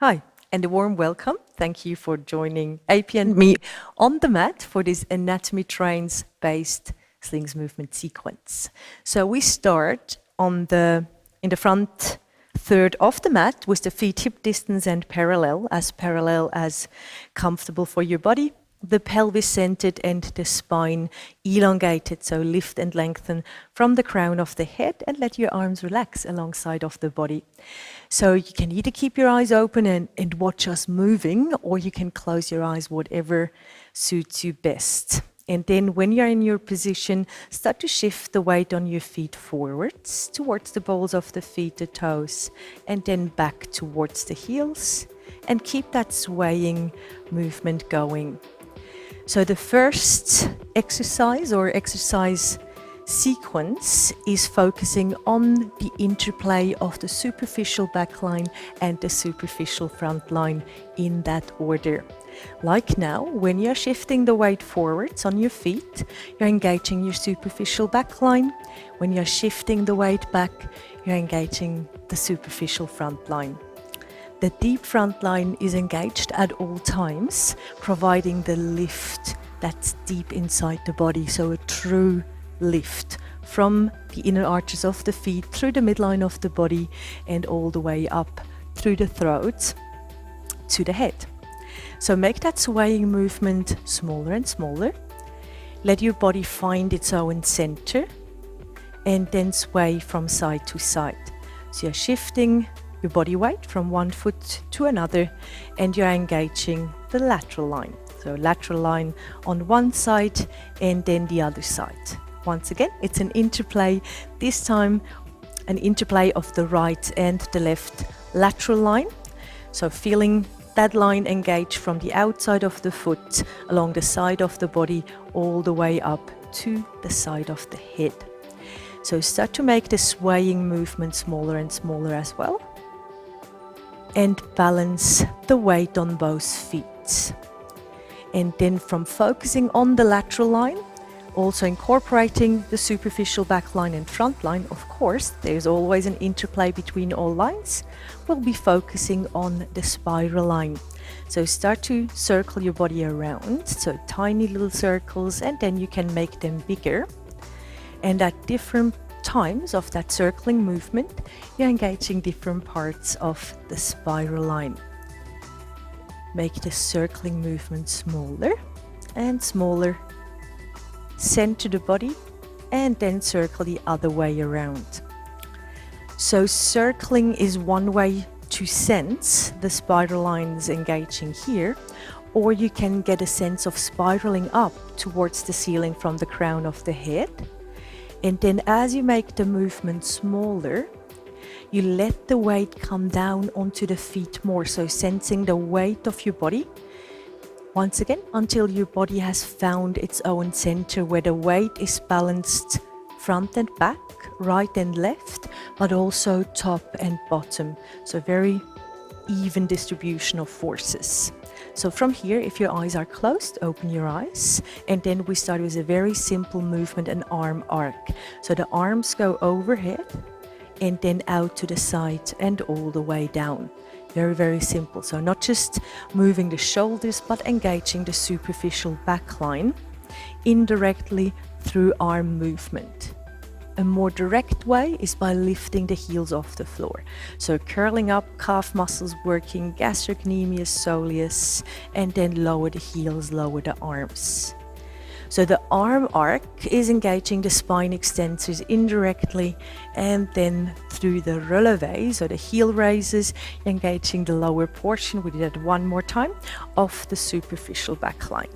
Hi, and a warm welcome. Thank you for joining AP and me on the mat for this anatomy trains based slings movement sequence. So we start in the front third of the mat with the feet hip distance and parallel as comfortable for your body. The pelvis centered and the spine elongated, so lift and lengthen from the crown of the head and let your arms relax alongside of the body. So you can either keep your eyes open and watch us moving, or you can close your eyes, whatever suits you best. And then when you're in your position, start to shift the weight on your feet forwards towards the balls of the feet, the toes, and then back towards the heels, and keep that swaying movement going. So the first exercise sequence is focusing on the interplay of the superficial back line and the superficial front line in that order. Like now, when you're shifting the weight forwards on your feet, you're engaging your superficial back line. When you're shifting the weight back, you're engaging the superficial front line. The deep front line is engaged at all times, providing the lift that's deep inside the body, so a true lift from the inner arches of the feet through the midline of the body and all the way up through the throat to the head. So make that swaying movement smaller and smaller. Let your body find its own center and then sway from side to side. So you're shifting your body weight from one foot to another and you're engaging the lateral line. So lateral line on one side and then the other side. Once again, it's an interplay, this time an interplay of the right and the left lateral line. So feeling that line engage from the outside of the foot, along the side of the body, all the way up to the side of the head. So start to make the swaying movement smaller and smaller as well. And balance the weight on both feet. And then from focusing on the lateral line, also incorporating the superficial back line and front line, of course, there's always an interplay between all lines. We'll be focusing on the spiral line. So start to circle your body around, so tiny little circles, and then you can make them bigger. And at different times of that circling movement, you're engaging different parts of the spiral line. Make the circling movement smaller and smaller. Center the body and then circle the other way around. So circling is one way to sense the spiral lines engaging here, or you can get a sense of spiraling up towards the ceiling from the crown of the head. And then as you make the movement smaller, you let the weight come down onto the feet more, so sensing the weight of your body. Once again, until your body has found its own center where the weight is balanced front and back, right and left, but also top and bottom. So very even distribution of forces. So from here, if your eyes are closed, open your eyes. And then we start with a very simple movement, an arm arc. So the arms go overhead and then out to the side and all the way down. Very, very simple. So not just moving the shoulders, but engaging the superficial back line indirectly through arm movement. A more direct way is by lifting the heels off the floor. So curling up, calf muscles working, gastrocnemius, soleus, and then lower the heels, lower the arms. So the arm arc is engaging the spine extensors indirectly, and then through the releve, so the heel raises, engaging the lower portion, we did that one more time, of the superficial back line.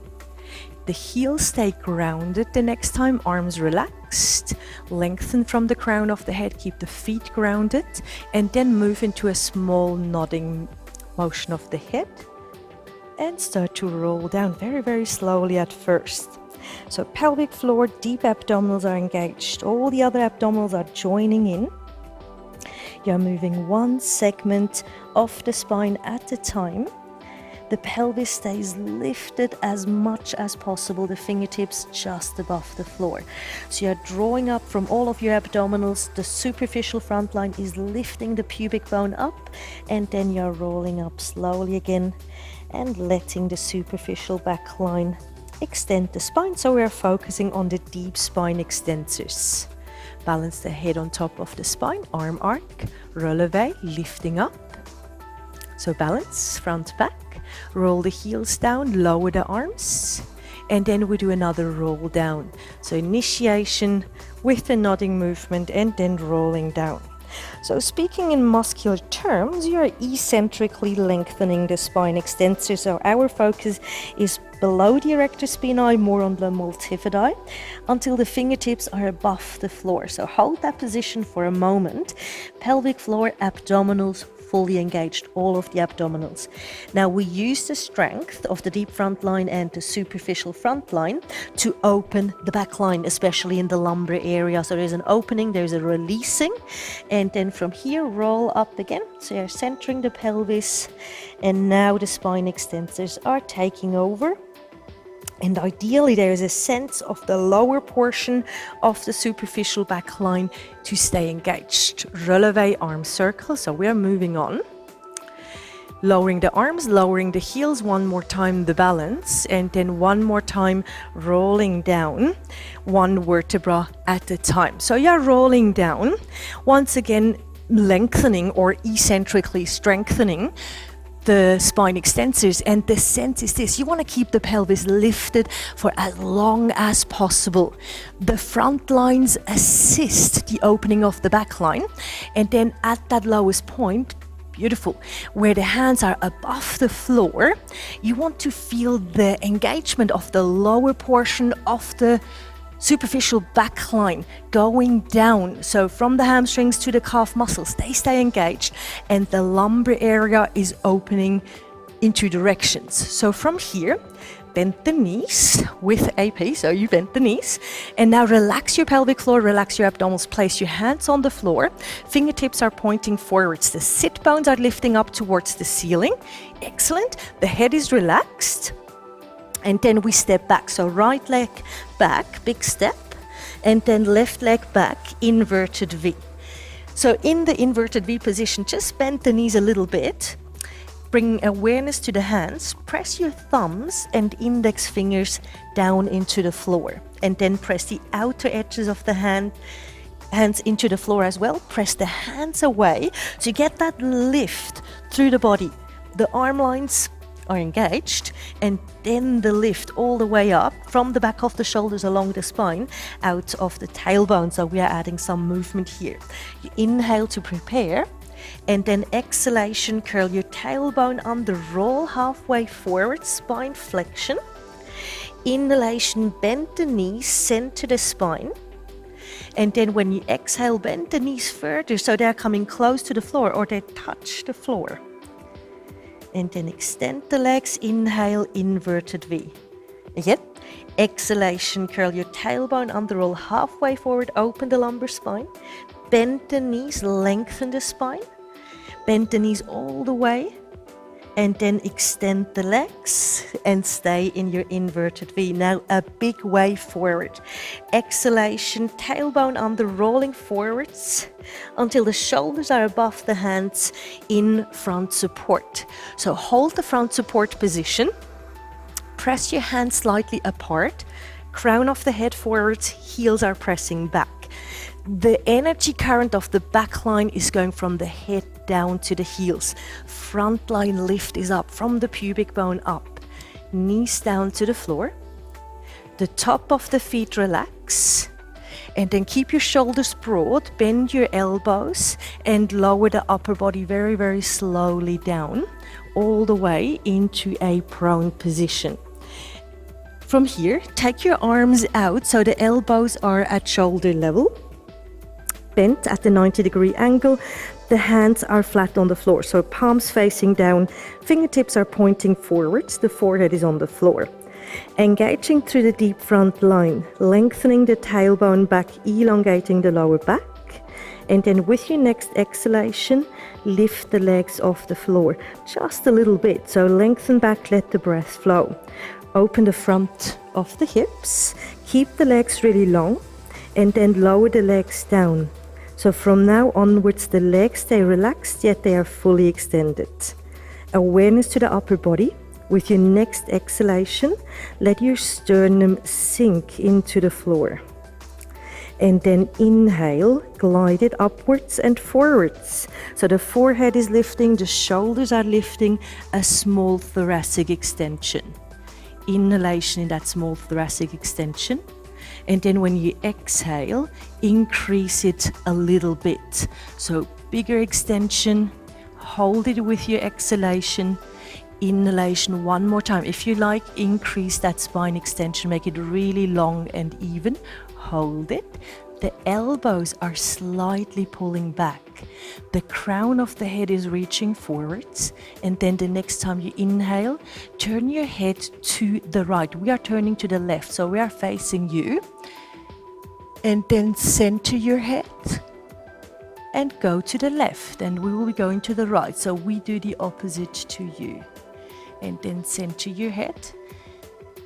The heels stay grounded the next time, arms relaxed, lengthen from the crown of the head, keep the feet grounded, and then move into a small nodding motion of the head, and start to roll down very, very slowly at first. So pelvic floor, deep abdominals are engaged. All the other abdominals are joining in. You're moving one segment of the spine at a time. The pelvis stays lifted as much as possible, the fingertips just above the floor. So you're drawing up from all of your abdominals, the superficial front line is lifting the pubic bone up, and then you're rolling up slowly again and letting the superficial back line extend the spine. So we're focusing on the deep spine extensors. Balance the head on top of the spine, arm arc, releve, lifting up. So balance, front back, roll the heels down, lower the arms, and then we do another roll down. So initiation with the nodding movement and then rolling down. So speaking in muscular terms, you are eccentrically lengthening the spine extensor. So our focus is below the erector spinae, more on the multifidi, until the fingertips are above the floor. So hold that position for a moment. Pelvic floor, abdominals fully engaged, all of the abdominals. Now we use the strength of the deep front line and the superficial front line to open the back line, especially in the lumbar area. So there's an opening, there's a releasing, and then from here roll up again. So you're centering the pelvis, and now the spine extensors are taking over. And ideally there is a sense of the lower portion of the superficial back line to stay engaged. Releve, arm circle, so we are moving on. Lowering the arms, lowering the heels, one more time the balance, and then one more time rolling down, one vertebra at a time. So you're rolling down, once again lengthening or eccentrically strengthening the spine extensors, and the sense is this: you want to keep the pelvis lifted for as long as possible. The front lines assist the opening of the back line, and then at that lowest point, beautiful, where the hands are above the floor, you want to feel the engagement of the lower portion of the superficial back line going down. So from the hamstrings to the calf muscles, they stay engaged, and the lumbar area is opening in two directions. So from here, bend the knees with AP, so you bend the knees, and now relax your pelvic floor, relax your abdominals, place your hands on the floor, fingertips are pointing forwards, the sit bones are lifting up towards the ceiling. Excellent, the head is relaxed. And then we step back, so right leg back, big step, and then left leg back, inverted V. So in the inverted V position, just bend the knees a little bit, bring awareness to the hands, press your thumbs and index fingers down into the floor, and then press the outer edges of the hands into the floor as well. Press the hands away, so you get that lift through the body. The arm lines are engaged, and then the lift all the way up from the back of the shoulders along the spine out of the tailbone. So we are adding some movement here. You inhale to prepare, and then exhalation, curl your tailbone under, roll halfway forward, spine flexion. Inhalation, bend the knees, center the spine. And then when you exhale, bend the knees further so they're coming close to the floor or they touch the floor. And then extend the legs, inhale, inverted V. Again, exhalation, curl your tailbone under, roll halfway forward, open the lumbar spine, bend the knees, lengthen the spine, bend the knees all the way, and then extend the legs and stay in your inverted V. Now a big wave forward. Exhalation, tailbone under, rolling forwards until the shoulders are above the hands in front support. So hold the front support position, press your hands slightly apart, crown of the head forwards, heels are pressing back. The energy current of the back line is going from the head down to the heels. Front line lift is up from the pubic bone up. Knees down to the floor. The top of the feet relax. And then keep your shoulders broad, bend your elbows, and lower the upper body very, very slowly down, all the way into a prone position. From here, take your arms out so the elbows are at shoulder level. Bent at the 90-degree angle, the hands are flat on the floor, so palms facing down, fingertips are pointing forwards, the forehead is on the floor. Engaging through the deep front line, lengthening the tailbone back, elongating the lower back, And then with your next exhalation, lift the legs off the floor just a little bit. So lengthen back, let the breath flow. Open the front of the hips, keep the legs really long, and then lower the legs down. So from now onwards, the legs stay relaxed, yet they are fully extended. Awareness to the upper body. With your next exhalation, let your sternum sink into the floor. And then inhale, glide it upwards and forwards. So the forehead is lifting, the shoulders are lifting, a small thoracic extension. Inhalation in that small thoracic extension. And then when you exhale, increase it a little bit. So bigger extension, hold it with your exhalation. Inhalation one more time. If you like, increase that spine extension, make it really long and even. Hold it. The elbows are slightly pulling back. The crown of the head is reaching forwards. And then the next time you inhale, turn your head to the right. We are turning to the left, so we are facing you. And then center your head and go to the left. And we will be going to the right. So we do the opposite to you. And then center your head.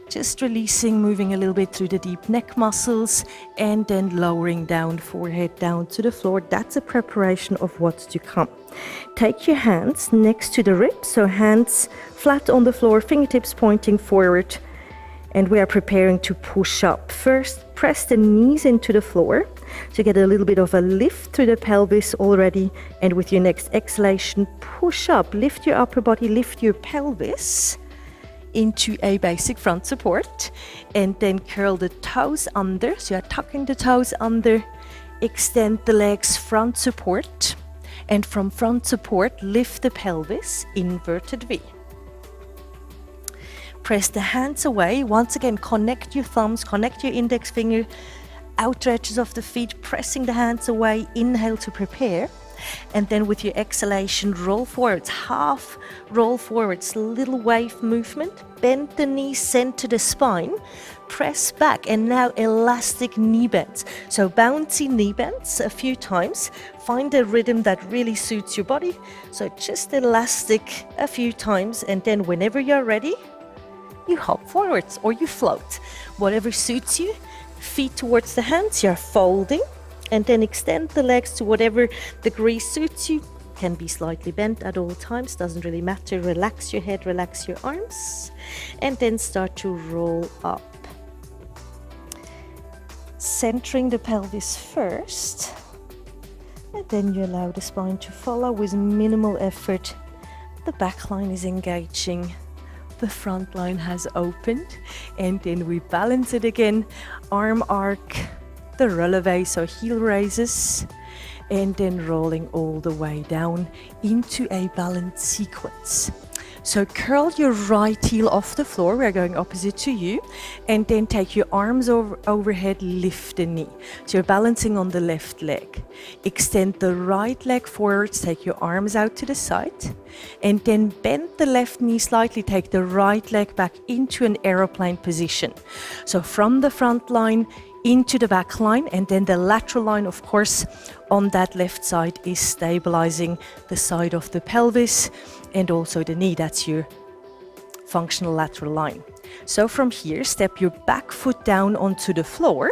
Just releasing, moving a little bit through the deep neck muscles and then lowering down, forehead down to the floor. That's a preparation of what's to come. Take your hands next to the ribs, so hands flat on the floor, fingertips pointing forward. And we are preparing to push up. First, press the knees into the floor to get a little bit of a lift through the pelvis already. And with your next exhalation, push up, lift your upper body, lift your pelvis into a basic front support, and then curl the toes under. So you're tucking the toes under, extend the legs, front support, and from front support, lift the pelvis, inverted V. Press the hands away. Once again, connect your thumbs, connect your index finger, outer edges of the feet, pressing the hands away. Inhale to prepare. And then with your exhalation, roll forwards, half roll forwards, little wave movement, bend the knees, center the spine, press back, and now elastic knee bends. So bouncy knee bends a few times, find a rhythm that really suits your body. So just elastic a few times, and then whenever you're ready, you hop forwards or you float, whatever suits you. Feet towards the hands, you're folding. And then extend the legs to whatever degree suits you. Can be slightly bent at all times, doesn't really matter. Relax your head, relax your arms. And then start to roll up. Centering the pelvis first. And then you allow the spine to follow with minimal effort. The back line is engaging. The front line has opened. And then we balance it again. Arm arc. The releve, so heel raises, and then rolling all the way down into a balanced sequence. So curl your right heel off the floor, we're going opposite to you, and then take your arms overhead, lift the knee. So you're balancing on the left leg. Extend the right leg forwards, take your arms out to the side, and then bend the left knee slightly, take the right leg back into an aeroplane position. So from the front line, into the back line, and then the lateral line, of course, on that left side is stabilizing the side of the pelvis and also the knee. That's your functional lateral line. So from here, step your back foot down onto the floor.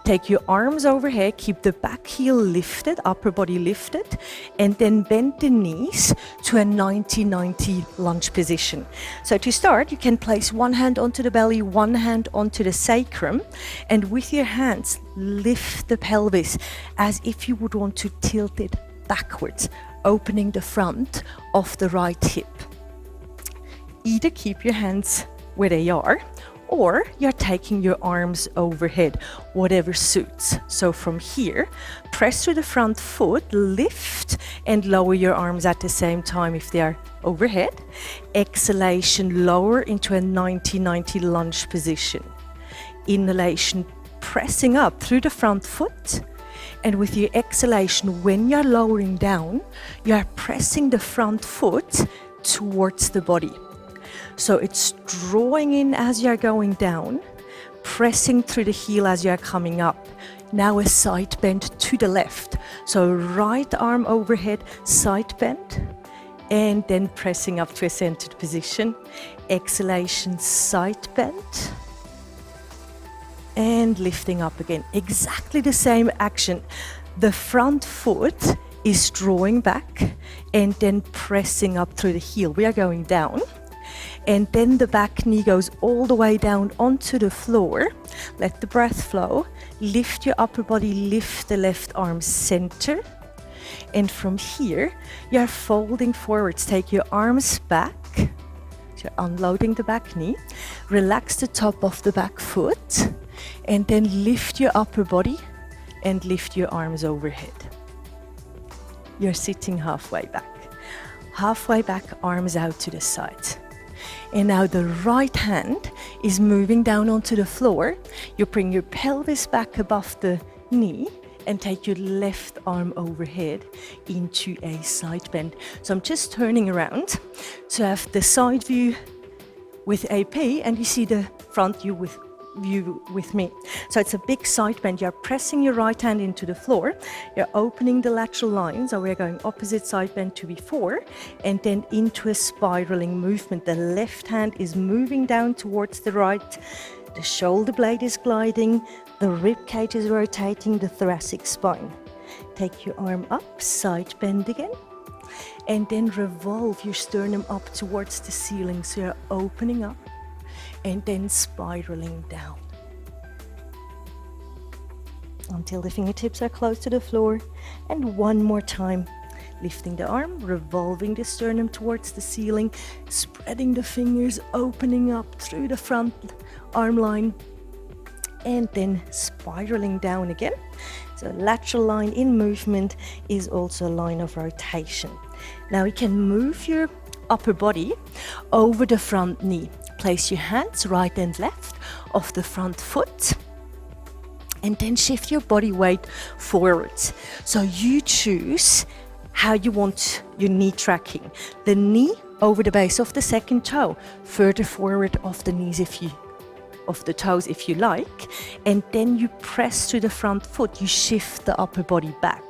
Take your arms overhead, keep the back heel lifted, upper body lifted, and then bend the knees to a 90-90 lunge position. So to start, you can place one hand onto the belly, one hand onto the sacrum, and with your hands, lift the pelvis as if you would want to tilt it backwards, opening the front of the right hip. Either keep your hands where they are, or you're taking your arms overhead, whatever suits. So from here, press through the front foot, lift and lower your arms at the same time if they are overhead. Exhalation, lower into a 90-90 lunge position. Inhalation, pressing up through the front foot. And with your exhalation, when you're lowering down, you're pressing the front foot towards the body. So it's drawing in as you're going down, pressing through the heel as you're coming up. Now a side bend to the left. So right arm overhead, side bend, and then pressing up to a centered position. Exhalation, side bend, and lifting up again. Exactly the same action. The front foot is drawing back and then pressing up through the heel. We are going down. And then the back knee goes all the way down onto the floor. Let the breath flow. Lift your upper body, lift the left arm center. And from here, you're folding forwards. Take your arms back. So you're unloading the back knee. Relax the top of the back foot. And then lift your upper body and lift your arms overhead. You're sitting halfway back. Halfway back, arms out to the side. And now the right hand is moving down onto the floor. You bring your pelvis back above the knee and take your left arm overhead into a side bend. So I'm just turning around to have the side view with AP, and you see the front view with me. So it's a big side bend. You're pressing your right hand into the floor. You're opening the lateral line. So we're going opposite side bend to before, and then into a spiraling movement. The left hand is moving down towards the right. The shoulder blade is gliding. The rib cage is rotating, the thoracic spine. Take your arm up, side bend again. And then revolve your sternum up towards the ceiling. So you're opening up and then spiraling down until the fingertips are close to the floor. And one more time, lifting the arm, revolving the sternum towards the ceiling, spreading the fingers, opening up through the front arm line, and then spiraling down again. So lateral line in movement is also a line of rotation. Now you can move your upper body over the front knee. Place your hands right and left off the front foot, and then shift your body weight forwards. So you choose how you want your knee tracking. The knee over the base of the second toe, further forward of the knees of the toes if you like, and then you press to the front foot, you shift the upper body back.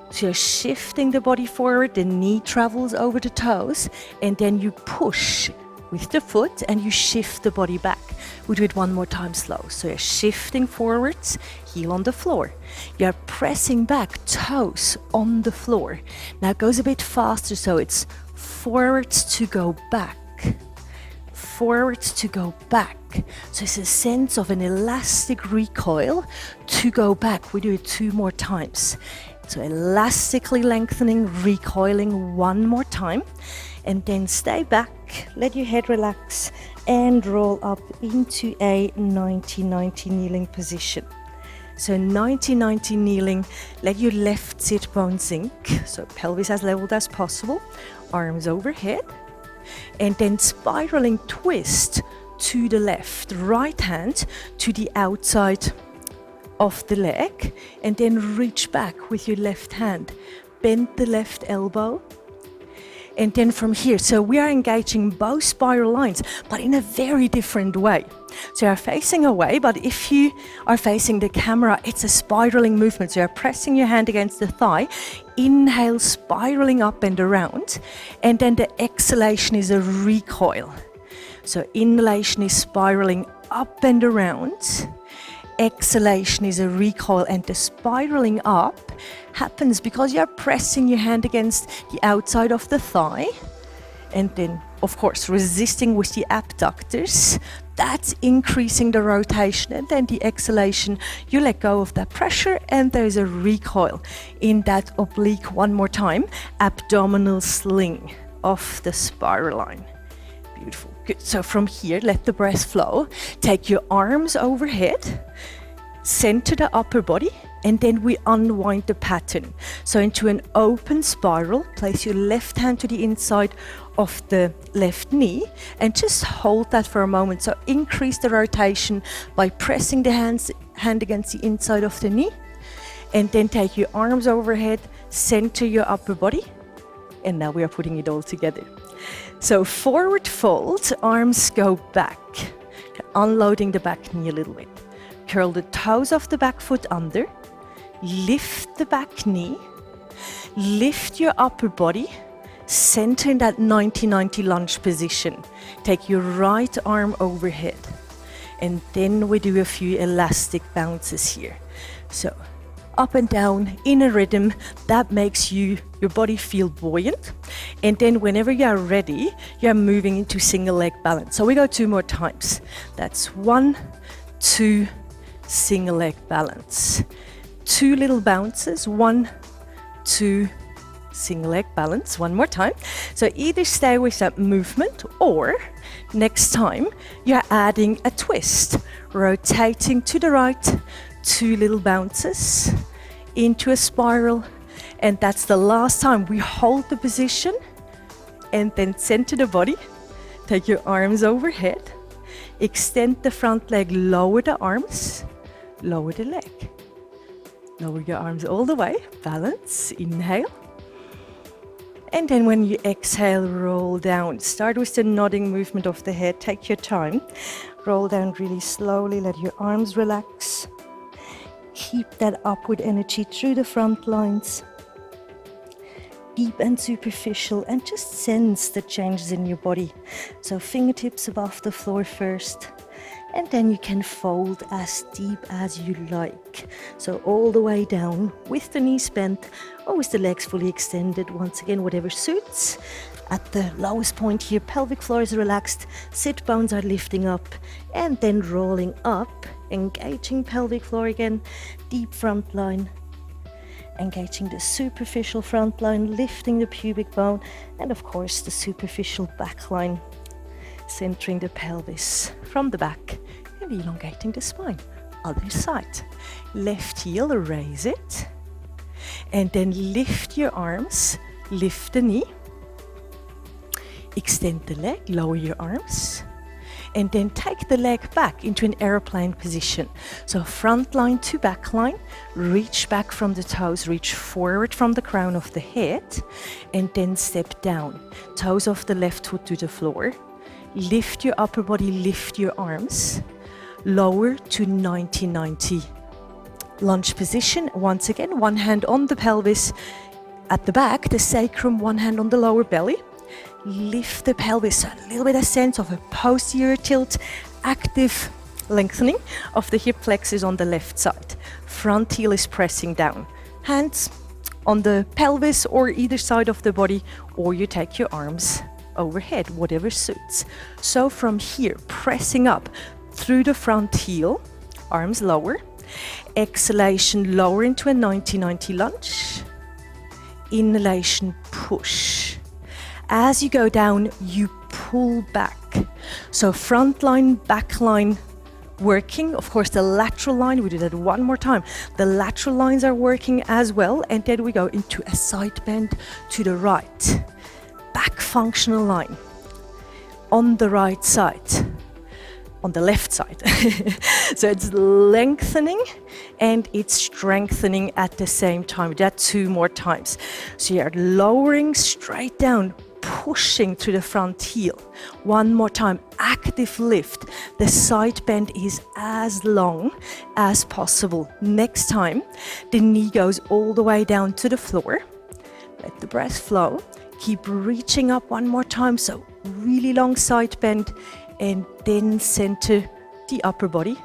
So you're shifting the body forward, the knee travels over the toes, and then you push with the foot and you shift the body back. We'll do it one more time slow. So you're shifting forwards, heel on the floor. You're pressing back, toes on the floor. Now it goes a bit faster, so it's forwards to go back, forwards to go back. So it's a sense of an elastic recoil to go back. We do it 2 more times. So elastically lengthening, recoiling 1 more time, and then stay back, let your head relax, and roll up into a 90-90 kneeling position. So 90-90 kneeling, let your left sit bone sink, so pelvis as leveled as possible, arms overhead, and then spiraling twist to the left, right hand to the outside of the leg, and then reach back with your left hand. Bend the left elbow. And then from here, so we are engaging both spiral lines, but in a very different way. So you're facing away, but if you are facing the camera, it's a spiraling movement. So you're pressing your hand against the thigh, inhale, spiraling up and around, and then the exhalation is a recoil. So inhalation is spiraling up and around, exhalation is a recoil, and the spiraling up happens because you're pressing your hand against the outside of the thigh, and then of course resisting with the abductors. That's increasing the rotation, and then the exhalation, you let go of that pressure and there's a recoil in that oblique. One more time, abdominal sling off the spiral line. Beautiful. Good. So from here, let the breath flow. Take your arms overhead, center the upper body, and then we unwind the pattern. So into an open spiral, place your left hand to the inside of the left knee and just hold that for a moment. So increase the rotation by pressing the hand against the inside of the knee, and then take your arms overhead, center your upper body, and now we are putting it all together. So forward fold, arms go back, unloading the back knee a little bit. curl the toes of the back foot under, lift the back knee, lift your upper body, center in that 90-90 lunge position. Take your right arm overhead. And then we do a few elastic bounces here. So up and down in a rhythm that makes your body feel buoyant. And then whenever you are ready, you're moving into single leg balance. So we go 2 more times. That's 1, 2, single leg balance. 2 little bounces, 1, 2, single leg balance. 1 more time. So either stay with that movement, or next time you're adding a twist, rotating to the right, 2 little bounces into a spiral, and that's the last time. We hold the position and then center the body. Take your arms overhead, extend the front leg, lower the arms, lower the leg. Lower your arms all the way, balance, inhale. And then when you exhale, roll down. Start with the nodding movement of the head. Take your time. Roll down really slowly. Let your arms relax. Keep that upward energy through the front lines. Deep and superficial, and just sense the changes in your body. So fingertips above the floor first. And then you can fold as deep as you like. So all the way down with the knees bent or with the legs fully extended. Once again, whatever suits. At the lowest point here, pelvic floor is relaxed, sit bones are lifting up, and then rolling up, engaging pelvic floor again, deep front line, engaging the superficial front line, lifting the pubic bone, and of course the superficial back line. Centering the pelvis from the back and elongating the spine. Other side. Left heel, raise it. And then lift your arms, lift the knee. Extend the leg, lower your arms. And then take the leg back into an airplane position. So front line to back line, reach back from the toes, reach forward from the crown of the head, and then step down. Toes of the left foot to the floor. Lift your upper body, lift your arms, lower to 90-90. Lunge position, once again, one hand on the pelvis, at the back, the sacrum, one hand on the lower belly. Lift the pelvis, a little bit of sense of a posterior tilt, active lengthening of the hip flexors on the left side. Front heel is pressing down. Hands on the pelvis or either side of the body, or you take your arms overhead, whatever suits. So from here, pressing up through the front heel, arms lower. Exhalation, lower into a 90-90 lunge. Inhalation, push. As you go down, you pull back. So front line, back line working. Of course, the lateral line, we do that 1 more time. The lateral lines are working as well. And then we go into a side bend to the right. Back functional line on the right side, on the left side. So it's lengthening and it's strengthening at the same time. That 2 more times. So you're lowering straight down, pushing through the front heel. 1 more time, active lift. The side bend is as long as possible. Next time, the knee goes all the way down to the floor. Let the breath flow. Keep reaching up 1 more time, so really long side bend, and then center the upper body.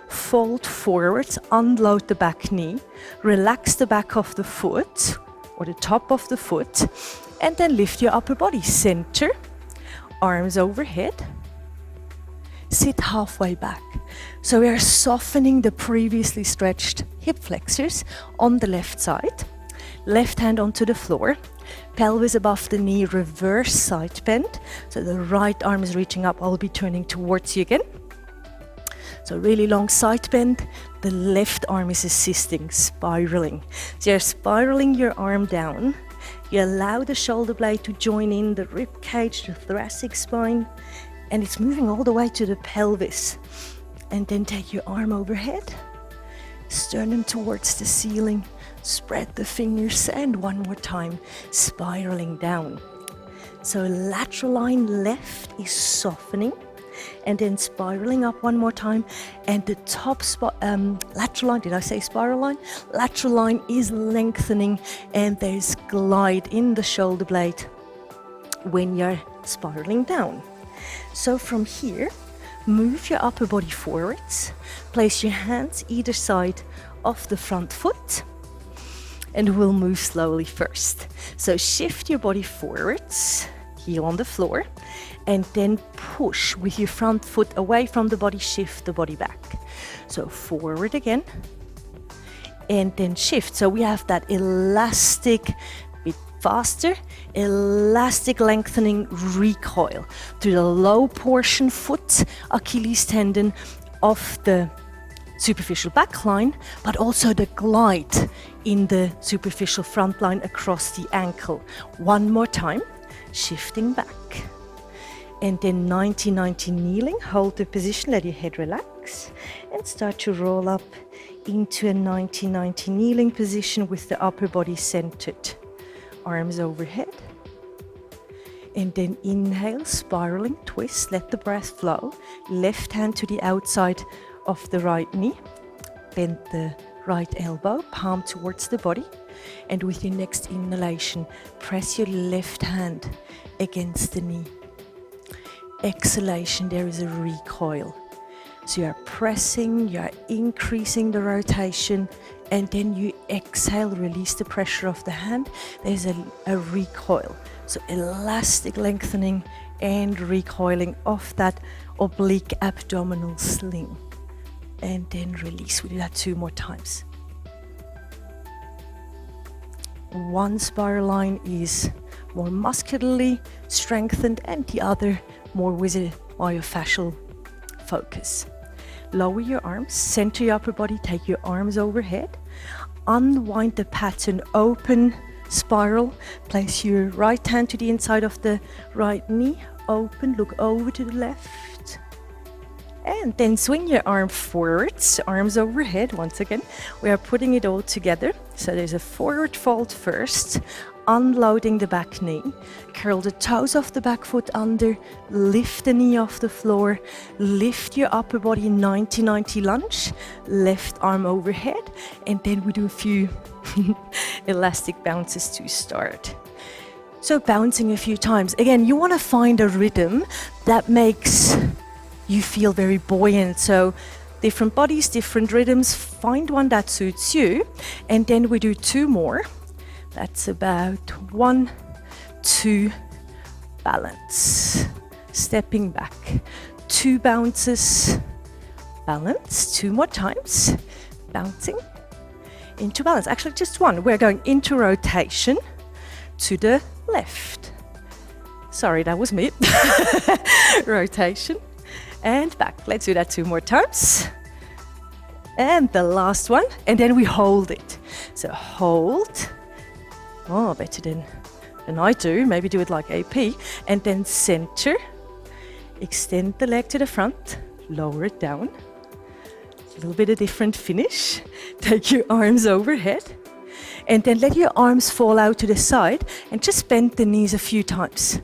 Fold forwards, unload the back knee, relax the back of the foot or the top of the foot, and then lift your upper body. Center, arms overhead, sit halfway back. So we are softening the previously stretched hip flexors on the left side. Left hand onto the floor. Pelvis above the knee, reverse side bend. So the right arm is reaching up. I'll be turning towards you again. So really long side bend. The left arm is assisting, spiraling. So you're spiraling your arm down. You allow the shoulder blade to join in the rib cage, the thoracic spine, and it's moving all the way to the pelvis. And then take your arm overhead, sternum towards the ceiling. Spread the fingers, and 1 more time, spiraling down. So lateral line left is softening. and then spiraling up one more time. And the top lateral line, did I say spiral line? Lateral line is lengthening, and there's glide in the shoulder blade when you're spiraling down. So from here, move your upper body forwards, place your hands either side of the front foot, and we'll move slowly first. So shift your body forwards, heel on the floor, and then push with your front foot away from the body, shift the body back. So forward again, and then shift. So we have that elastic, bit faster, elastic lengthening recoil through the low portion foot, Achilles tendon of the superficial back line, but also the glide in the superficial front line across the ankle. One more time, shifting back. And then 90-90 kneeling, hold the position, let your head relax, and start to roll up into a 90-90 kneeling position with the upper body centered. Arms overhead. And then inhale, spiraling twist, let the breath flow. Left hand to the outside of the right knee. Bend the right elbow, palm towards the body. And with your next inhalation, press your left hand against the knee. Exhalation, there is a recoil. So you are pressing, you are increasing the rotation, and then you exhale, release the pressure of the hand. There's a recoil. So elastic lengthening and recoiling of that oblique abdominal sling. And then release. We do that 2 more times. One spiral line is more muscularly strengthened and the other more with a myofascial focus. Lower your arms, center your upper body, take your arms overhead. Unwind the pattern, open spiral. Place your right hand to the inside of the right knee, open, look over to the left. And then swing your arm forwards, arms overhead. Once again, we are putting it all together. So there's a forward fold first, unloading the back knee. Curl the toes off the back foot under, lift the knee off the floor, lift your upper body 90-90 lunge, left arm overhead, and then we do a few elastic bounces to start. So bouncing a few times. Again, you want to find a rhythm that makes you feel very buoyant. So different bodies, different rhythms, find one that suits you. And then we do 2 more. That's about 1, 2, balance. Stepping back. 2 bounces, balance. 2 more times, bouncing into balance. Actually, just 1. We're going into rotation to the left. Sorry, that was me. Rotation. And back. Let's do that 2 more times. And the last one. And then we hold it. So hold. Oh, better than I do. Maybe do it like AP. And then center. Extend the leg to the front. Lower it down. A little bit of different finish. Take your arms overhead. And then let your arms fall out to the side. And just bend the knees a few times.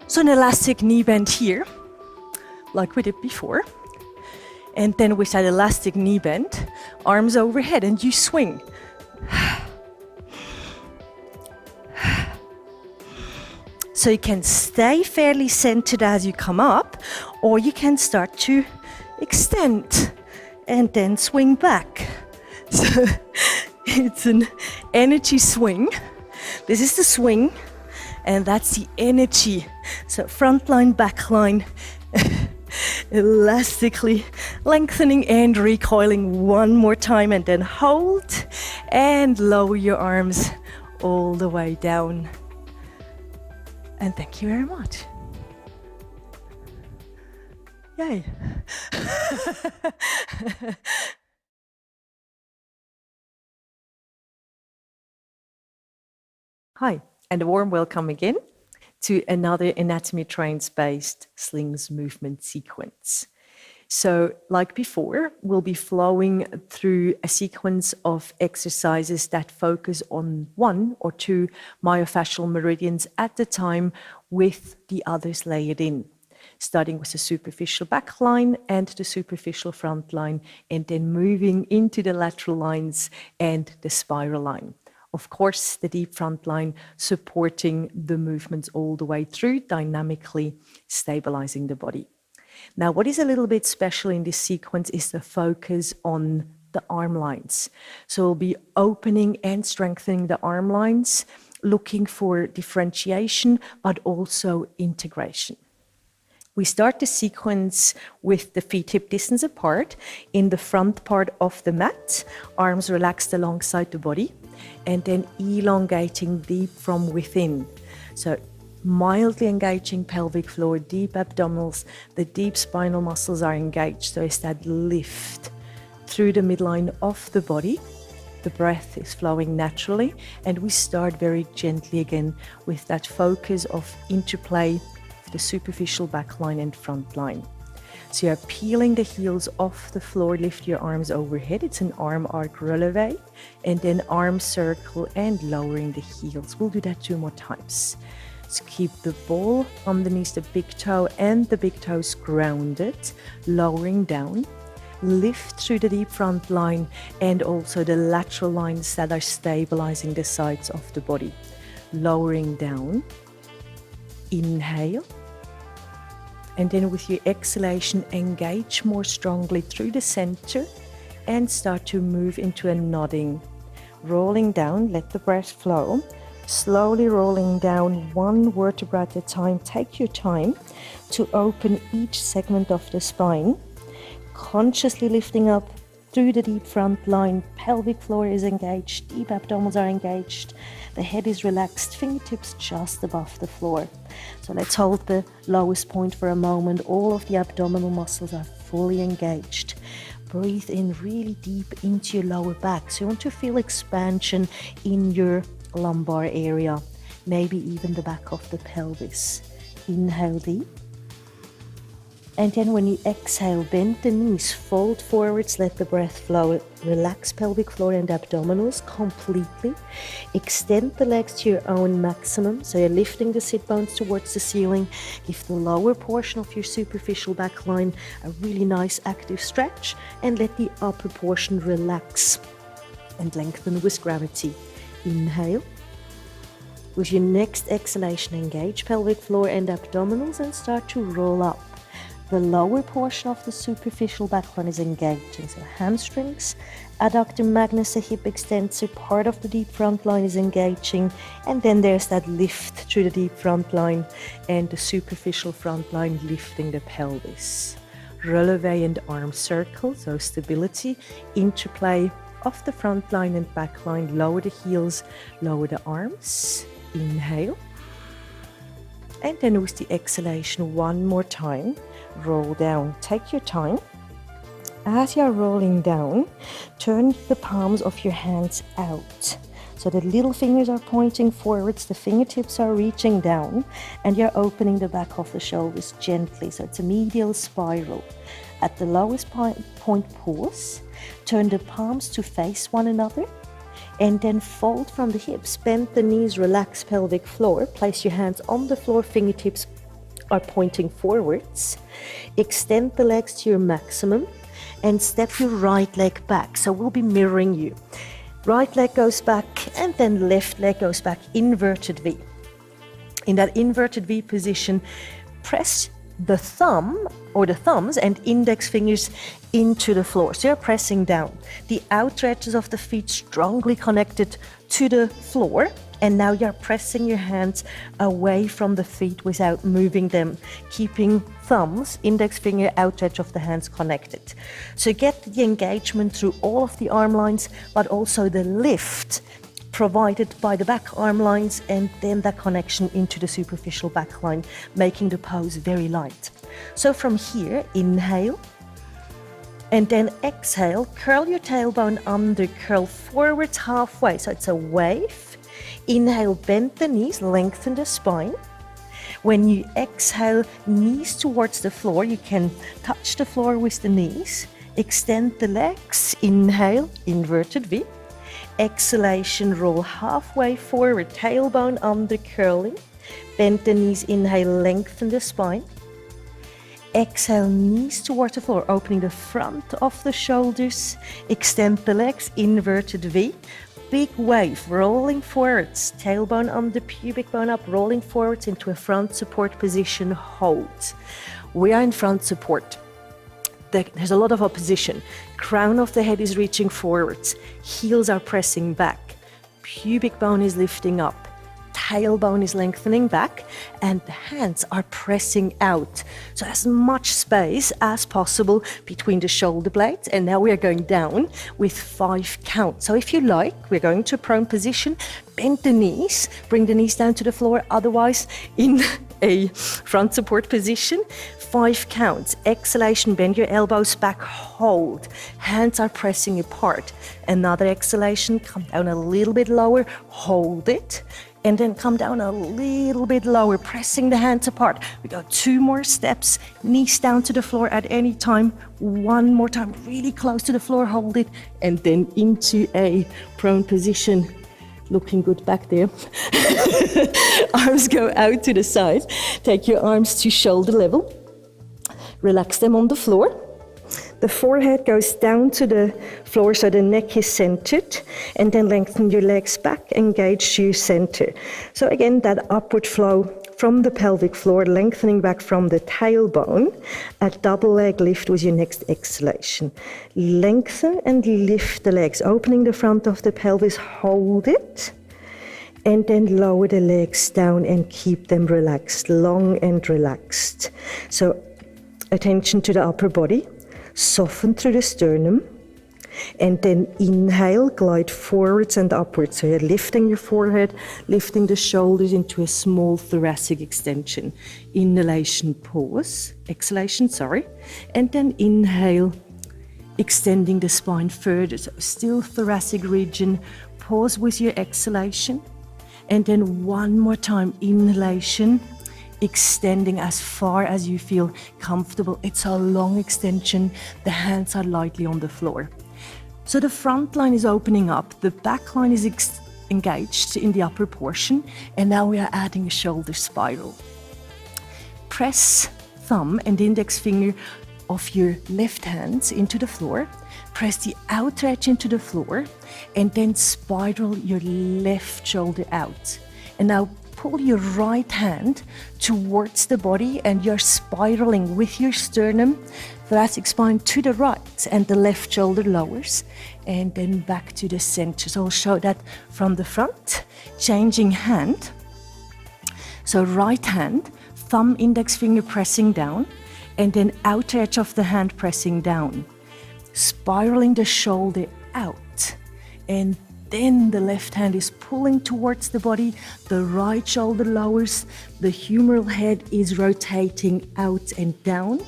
So an elastic knee bend here, like we did before. And then with that elastic knee bend, arms overhead, and you swing. So you can stay fairly centered as you come up, or you can start to extend and then swing back. So it's an energy swing. This is the swing, and that's the energy. So front line, back line, elastically lengthening and recoiling 1 more time, and then hold and lower your arms all the way down. And thank you very much. Yay. Hi, and a warm welcome again to another Anatomy Trains-based slings movement sequence. So, like before, we'll be flowing through a sequence of exercises that focus on 1 or 2 myofascial meridians at a time with the others layered in. starting with the superficial back line and the superficial front line, and then moving into the lateral lines and the spiral line. Of course, the deep front line supporting the movements all the way through, dynamically stabilizing the body. Now, what is a little bit special in this sequence is the focus on the arm lines. So we'll be opening and strengthening the arm lines, looking for differentiation, but also integration. We start the sequence with the feet hip distance apart in the front part of the mat, arms relaxed alongside the body, and then elongating deep from within. So mildly engaging pelvic floor, deep abdominals, the deep spinal muscles are engaged. So it's that lift through the midline of the body. The breath is flowing naturally, and we start very gently again with that focus of interplay of the superficial back line and front line. So you're peeling the heels off the floor, lift your arms overhead. It's an arm arc releve, and then arm circle and lowering the heels. We'll do that 2 more times. So keep the ball underneath the big toe and the big toes grounded, lowering down. Lift through the deep front line and also the lateral lines that are stabilizing the sides of the body. Lowering down. Inhale. And then with your exhalation, engage more strongly through the center and start to move into a nodding. Rolling down, let the breath flow. Slowly rolling down 1 vertebra at a time. Take your time to open each segment of the spine. Consciously lifting up through the deep front line. Pelvic floor is engaged, deep abdominals are engaged. The head is relaxed, fingertips just above the floor. So let's hold the lowest point for a moment. All of the abdominal muscles are fully engaged. Breathe in really deep into your lower back. So you want to feel expansion in your lumbar area, maybe even the back of the pelvis. Inhale deep. And then when you exhale, bend the knees, fold forwards, let the breath flow. Relax pelvic floor and abdominals completely. Extend the legs to your own maximum. So you're lifting the sit bones towards the ceiling. Give the lower portion of your superficial back line a really nice active stretch, and let the upper portion relax and lengthen with gravity. Inhale. With your next exhalation, engage pelvic floor and abdominals and start to roll up. The lower portion of the superficial back line is engaging. So hamstrings, adductor magnus, the hip extensor, part of the deep front line is engaging. And then there's that lift through the deep front line and the superficial front line lifting the pelvis. Releve and arm circle, so stability, interplay of the front line and back line. Lower the heels, lower the arms. Inhale. And then with the exhalation, 1 more time. Roll down. Take your time. As you're rolling down, turn the palms of your hands out. So the little fingers are pointing forwards, the fingertips are reaching down, and you're opening the back of the shoulders gently. So it's a medial spiral. At the lowest point, pause. Turn the palms to face one another, and then fold from the hips. Bend the knees, relax pelvic floor. Place your hands on the floor, fingertips are pointing forwards. Extend the legs to your maximum and step your right leg back. So we'll be mirroring you. Right leg goes back and then left leg goes back, inverted V. In that inverted V position, press the thumb or the thumbs and index fingers into the floor. So you're pressing down. The outer edges of the feet strongly connected to the floor. And now you're pressing your hands away from the feet without moving them, keeping thumbs, index finger, outer edge of the hands connected. So get the engagement through all of the arm lines, but also the lift provided by the back arm lines, and then that connection into the superficial back line, making the pose very light. So from here, inhale, and then exhale, curl your tailbone under, curl forwards halfway, so it's a wave. Inhale, bend the knees, lengthen the spine. When you exhale, knees towards the floor, you can touch the floor with the knees. Extend the legs, inhale, inverted V. Exhalation, roll halfway forward, tailbone under, curling. Bend the knees, inhale, lengthen the spine. Exhale, knees towards the floor, opening the front of the shoulders. Extend the legs, inverted V. Big wave, rolling forwards, tailbone under pubic bone up, rolling forwards into a front support position, hold. We are in front support. There's a lot of opposition. Crown of the head is reaching forwards, heels are pressing back, pubic bone is lifting up, tailbone is lengthening back, and the hands are pressing out. So as much space as possible between the shoulder blades. And now we are going down with 5 counts. So if you like, we're going to a prone position, bend the knees, bring the knees down to the floor, otherwise in a front support position. 5 counts. Exhalation, bend your elbows back, hold. Hands are pressing apart. Another exhalation, come down a little bit lower, hold it. And then come down a little bit lower, pressing the hands apart. We go 2 more steps, knees down to the floor at any time. 1 more time, really close to the floor, hold it. And then into a prone position. Looking good back there. Arms go out to the side. Take your arms to shoulder level. Relax them on the floor. The forehead goes down to the floor so the neck is centered, and then lengthen your legs back, engage your center. So again, that upward flow from the pelvic floor, lengthening back from the tailbone. A double leg lift with your next exhalation. Lengthen and lift the legs, opening the front of the pelvis, hold it. And then lower the legs down and keep them relaxed, long and relaxed. So attention to the upper body. Soften through the sternum, and then inhale, glide forwards and upwards. So you're lifting your forehead, lifting the shoulders into a small thoracic extension. Inhalation, pause, exhalation, and then inhale, extending the spine further. So still thoracic region, pause with your exhalation, and then 1 more time, inhalation, extending as far as you feel comfortable. It's a long extension. The hands are lightly on the floor. So the front line is opening up. The back line is engaged in the upper portion. And now we are adding a shoulder spiral. Press thumb and index finger of your left hands into the floor. Press the outer edge into the floor. And then spiral your left shoulder out. And now pull your right hand towards the body, and you're spiraling with your sternum, thoracic spine to the right, and the left shoulder lowers, and then back to the center. So I'll show that from the front. Changing hand. So right hand, thumb, index finger pressing down, and then outer edge of the hand pressing down. Spiraling the shoulder out, and then the left hand is pulling towards the body, the right shoulder lowers, the humeral head is rotating out and down,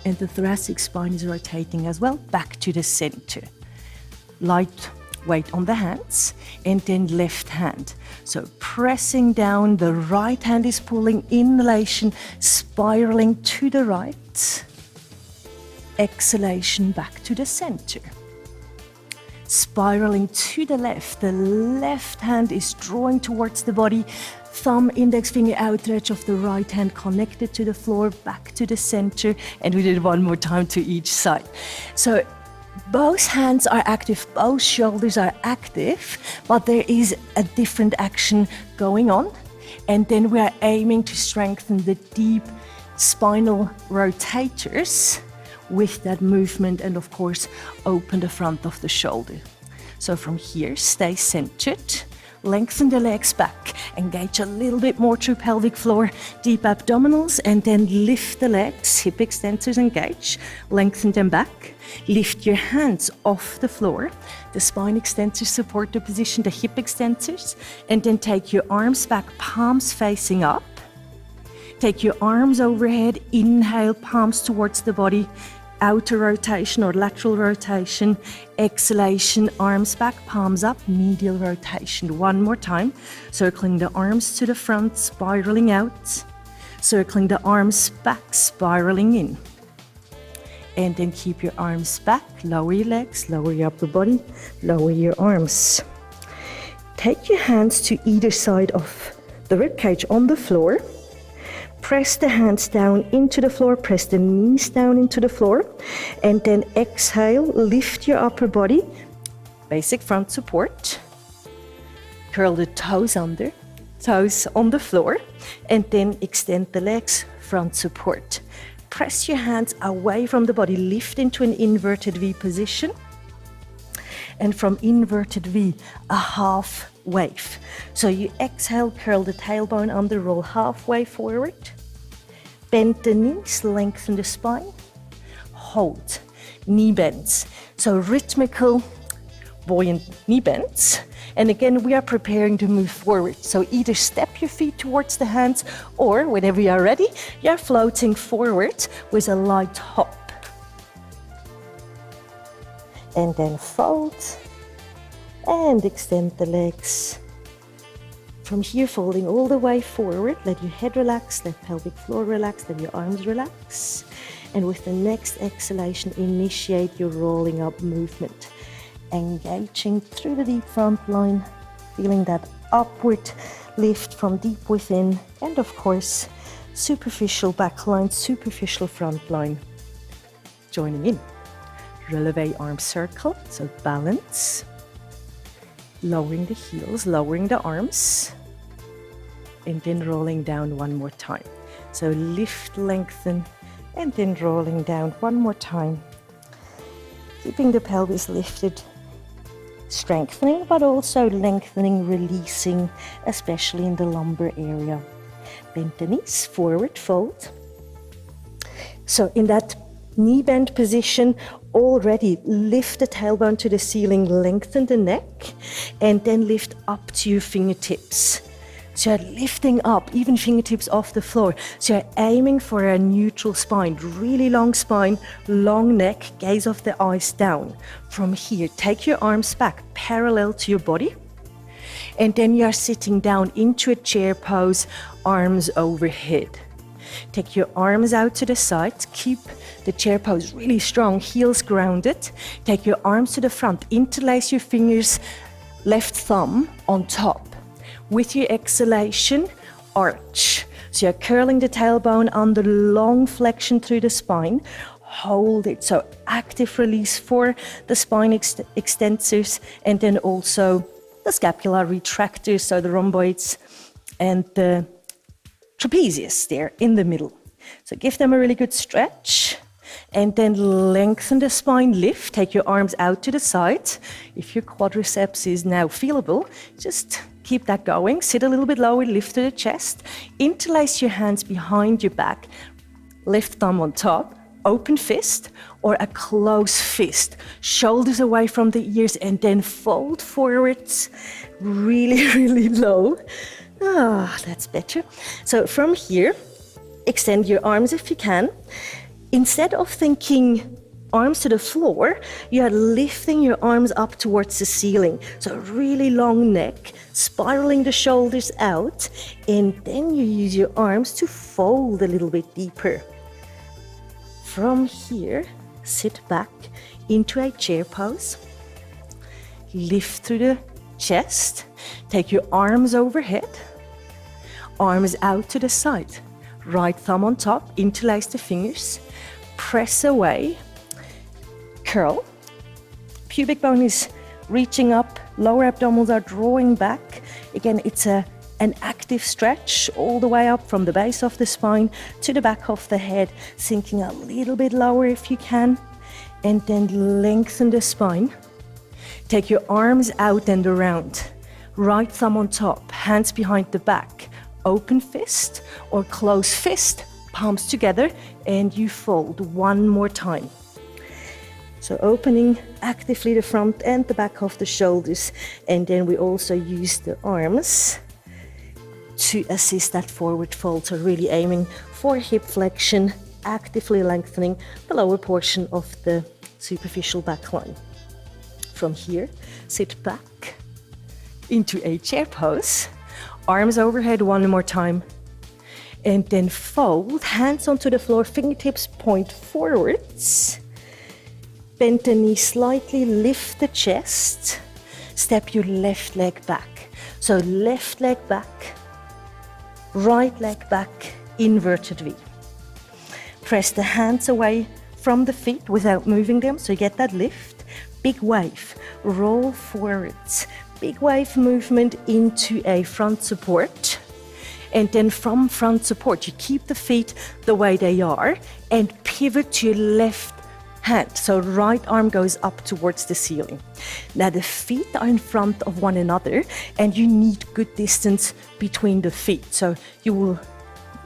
and the thoracic spine is rotating as well, back to the center. Light weight on the hands, and then left hand. So pressing down, the right hand is pulling, inhalation, spiraling to the right, exhalation back to the center. Spiraling to the left hand is drawing towards the body, thumb, index finger, outer edge of the right hand connected to the floor, back to the center, and we did 1 more time to each side. So both hands are active, both shoulders are active, but there is a different action going on, and then we are aiming to strengthen the deep spinal rotators with that movement, and of course open the front of the shoulder. So from here, stay centered, lengthen the legs back, engage a little bit more through pelvic floor, deep abdominals, and then lift the legs, hip extensors engage, lengthen them back, lift your hands off the floor, the spine extensors support the position, the hip extensors, and then take your arms back, palms facing up. Take your arms overhead, inhale, palms towards the body, outer rotation or lateral rotation, exhalation, arms back, palms up, medial rotation. 1 more time, circling the arms to the front, spiraling out, circling the arms back, spiraling in. And then keep your arms back, lower your legs, lower your upper body, lower your arms. Take your hands to either side of the ribcage on the floor. Press the hands down into the floor, press the knees down into the floor, and then exhale, lift your upper body, basic front support. Curl the toes under, toes on the floor, and then extend the legs, front support. Press your hands away from the body, lift into an inverted V position. And from inverted V, a half wave. So you exhale, curl the tailbone under, roll halfway forward. Bend the knees, lengthen the spine. Hold, knee bends. So rhythmical, buoyant knee bends. And again, we are preparing to move forward. So either step your feet towards the hands, or whenever you are ready, you're floating forward with a light hop. And then fold and extend the legs. From here, folding all the way forward, let your head relax, let pelvic floor relax, let your arms relax. And with the next exhalation, initiate your rolling up movement. Engaging through the deep front line, feeling that upward lift from deep within, and of course, superficial back line, superficial front line. Joining in. Releve arm circle, so balance. Lowering the heels, lowering the arms. And then rolling down one more time. So lift, lengthen, and then rolling down one more time. Keeping the pelvis lifted. Strengthening, but also lengthening, releasing, especially in the lumbar area. Bend the knees, forward fold. So in that knee bend position, already lift the tailbone to the ceiling, lengthen the neck, and then lift up to your fingertips. So you're lifting up, even fingertips off the floor. So you're aiming for a neutral spine, really long spine, long neck, gaze of the eyes down. From here, take your arms back, parallel to your body. And then you're sitting down into a chair pose, arms overhead. Take your arms out to the side, keep the chair pose really strong, heels grounded. Take your arms to the front, interlace your fingers, left thumb on top. With your exhalation, arch. So you're curling the tailbone under, long flexion through the spine. Hold it, so active release for the spine extensors, and then also the scapular retractors, so the rhomboids and the trapezius there in the middle. So give them a really good stretch, and then lengthen the spine, lift, take your arms out to the side. If your quadriceps is now feelable, just keep that going. Sit a little bit lower, lift to the chest, interlace your hands behind your back, left thumb on top, open fist or a closed fist, shoulders away from the ears, and then fold forwards really, really low. That's better. So from here, extend your arms if you can. Instead of thinking arms to the floor, you are lifting your arms up towards the ceiling. So really long neck, spiraling the shoulders out, and then you use your arms to fold a little bit deeper. From here, sit back into a chair pose. Lift through the chest. Take your arms overhead. Arms out to the side. Right thumb on top, interlace the fingers. Press away. Curl. Pubic bone is reaching up. Lower abdominals are drawing back. Again, it's an active stretch all the way up from the base of the spine to the back of the head, sinking a little bit lower if you can, and then lengthen the spine. Take your arms out and around. Right thumb on top, hands behind the back, open fist or closed fist, palms together, and you fold one more time. So opening actively the front and the back of the shoulders, and then we also use the arms to assist that forward fold. So really aiming for hip flexion, actively lengthening the lower portion of the superficial back line. From here, sit back into a chair pose, arms overhead one more time, and then fold, hands onto the floor, fingertips point forwards. Bend the knee slightly, lift the chest, step your left leg back. So left leg back, right leg back, inverted V. Press the hands away from the feet without moving them, so you get that lift. Big wave, roll forwards. Big wave movement into a front support. And then from front support, you keep the feet the way they are and pivot to your left hand. So right arm goes up towards the ceiling. Now the feet are in front of one another and you need good distance between the feet. So you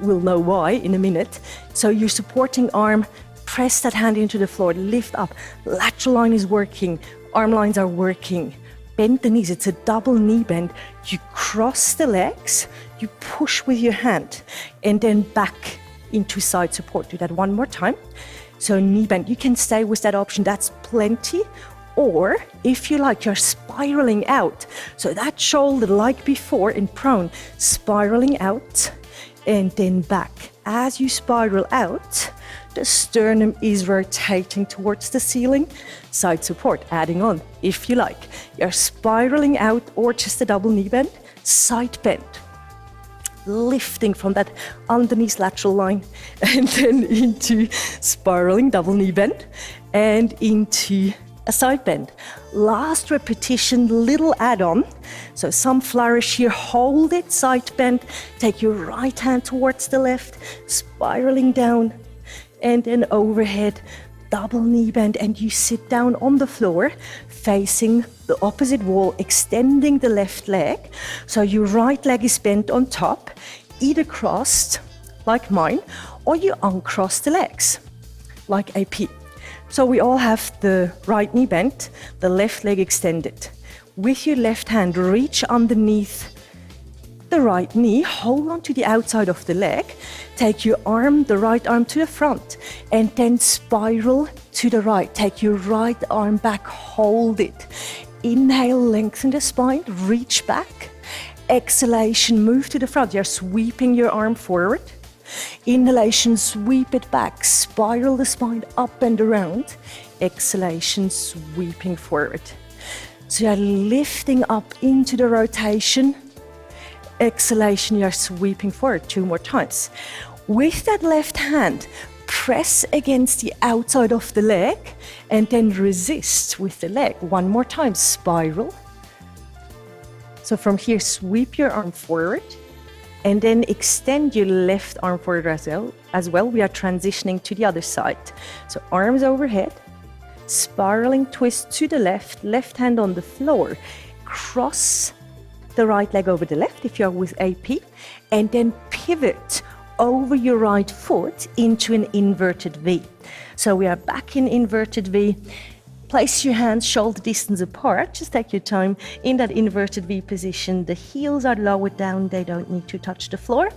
will know why in a minute. So your supporting arm, press that hand into the floor, lift up. Lateral line is working, arm lines are working. Bend the knees, it's a double knee bend. You cross the legs, you push with your hand, and then back into side support. Do that one more time. So knee bend, you can stay with that option, that's plenty. Or if you like, you're spiraling out. So that shoulder, like before in prone, spiraling out and then back. As you spiral out, the sternum is rotating towards the ceiling. Side support, adding on, if you like. You're spiraling out or just a double knee bend, side bend. Lifting from that underneath lateral line and then into spiraling double knee bend and into a side bend. Last repetition, little add-on. So some flourish here, hold it, side bend, take your right hand towards the left, spiraling down and then overhead, double knee bend, and you sit down on the floor facing the opposite wall, extending the left leg. So your right leg is bent on top, either crossed, like mine, or you uncross the legs, like AP. So we all have the right knee bent, the left leg extended. With your left hand, reach underneath the right knee, hold on to the outside of the leg, take your arm, the right arm to the front, and then spiral to the right. Take your right arm back, hold it. Inhale, lengthen the spine, reach back. Exhalation, move to the front. You're sweeping your arm forward. Inhalation, sweep it back, spiral the spine up and around. Exhalation, sweeping forward. So you're lifting up into the rotation. Exhalation, you're sweeping forward 2 more times. With that left hand, press against the outside of the leg and then resist with the leg. 1 more time, spiral. So from here, sweep your arm forward and then extend your left arm forward as well. We are transitioning to the other side. So arms overhead, spiraling twist to the left, left hand on the floor. Cross the right leg over the left if you're with AP, and then pivot over your right foot into an inverted V. So we are back in inverted V. Place your hands shoulder distance apart. Just take your time in that inverted V position. The heels are lowered down. They don't need to touch the floor.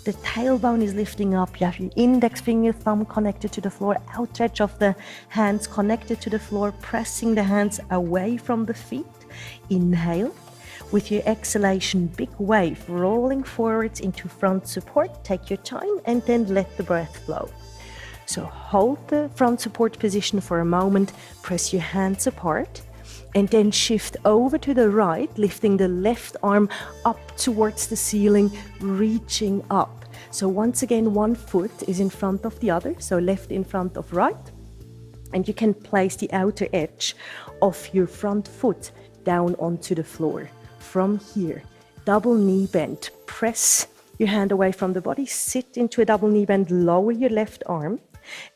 The tailbone is lifting up. You have your index finger, thumb connected to the floor. Outstretch of the hands connected to the floor. Pressing the hands away from the feet. Inhale. With your exhalation, big wave, rolling forwards into front support. Take your time and then let the breath flow. So hold the front support position for a moment, press your hands apart, and then shift over to the right, lifting the left arm up towards the ceiling, reaching up. So once again, one foot is in front of the other, so left in front of right. And you can place the outer edge of your front foot down onto the floor. From here, double knee bend, press your hand away from the body, sit into a double knee bend, lower your left arm,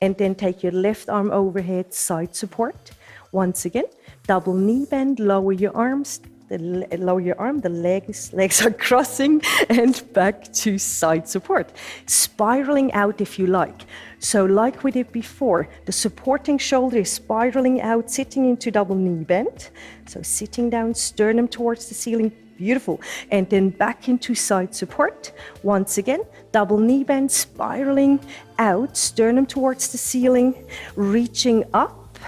and then take your left arm overhead, side support. Once again, double knee bend, lower your arms, lower your arm, the legs are crossing, and back to side support. Spiraling out if you like. So like we did before, the supporting shoulder is spiraling out, sitting into double knee bend. So sitting down, sternum towards the ceiling, beautiful. And then back into side support. Once again, double knee bend, spiraling out, sternum towards the ceiling, reaching up,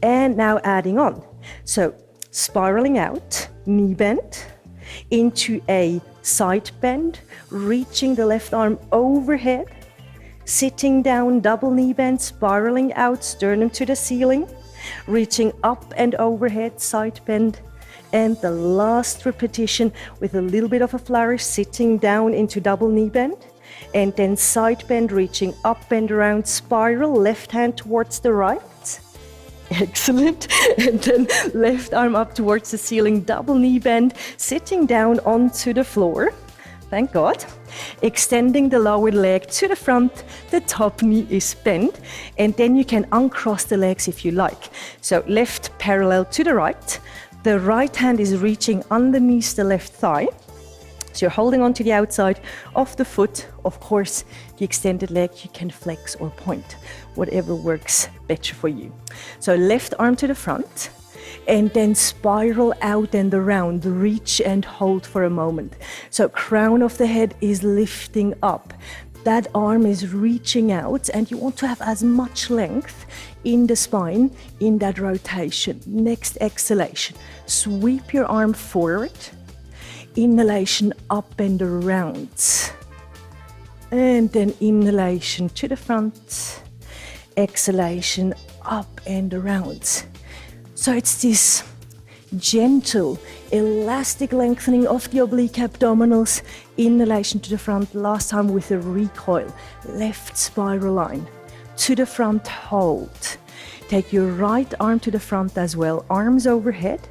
and now adding on. So spiraling out, knee bend, into a side bend, reaching the left arm overhead, sitting down, double knee bend, spiraling out, sternum to the ceiling, reaching up and overhead, side bend, and the last repetition with a little bit of a flourish, sitting down into double knee bend, And then side bend, reaching up and around, spiral, left hand towards the right. Excellent. And then left arm up towards the ceiling, double knee bend, sitting down onto the floor. Thank God. Extending the lower leg to the front, the top knee is bent, and then you can uncross the legs if you like. So left parallel to the right. The right hand is reaching underneath the left thigh. So you're holding onto the outside of the foot. Of course, the extended leg you can flex or point, whatever works better for you. So left arm to the front, and then spiral out and around, reach and hold for a moment. So crown of the head is lifting up. That arm is reaching out, and you want to have as much length in the spine in that rotation. Next exhalation, sweep your arm forward. Inhalation up and around. And then inhalation to the front. Exhalation up and around. So it's this gentle, elastic lengthening of the oblique abdominals. Inhalation to the front, last time with a recoil. Left spiral line. To the front, hold. Take your right arm to the front as well, arms overhead.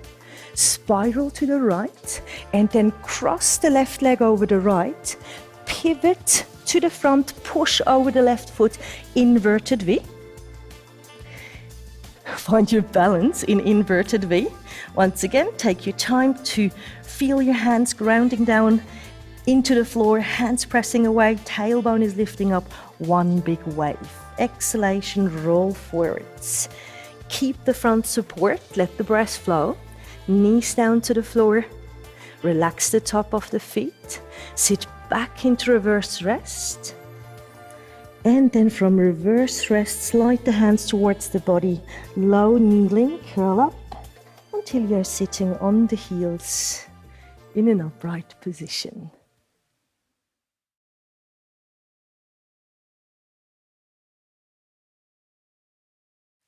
Spiral to the right, and then cross the left leg over the right. Pivot to the front, push over the left foot, inverted V. Find your balance in inverted V. Once again, take your time to feel your hands grounding down into the floor, hands pressing away, tailbone is lifting up, one big wave. Exhalation, roll forwards. Keep the front support, let the breath flow. Knees down to the floor. Relax the top of the feet. Sit back into reverse rest. And then from reverse rest, slide the hands towards the body. Low kneeling, curl up until you're sitting on the heels in an upright position.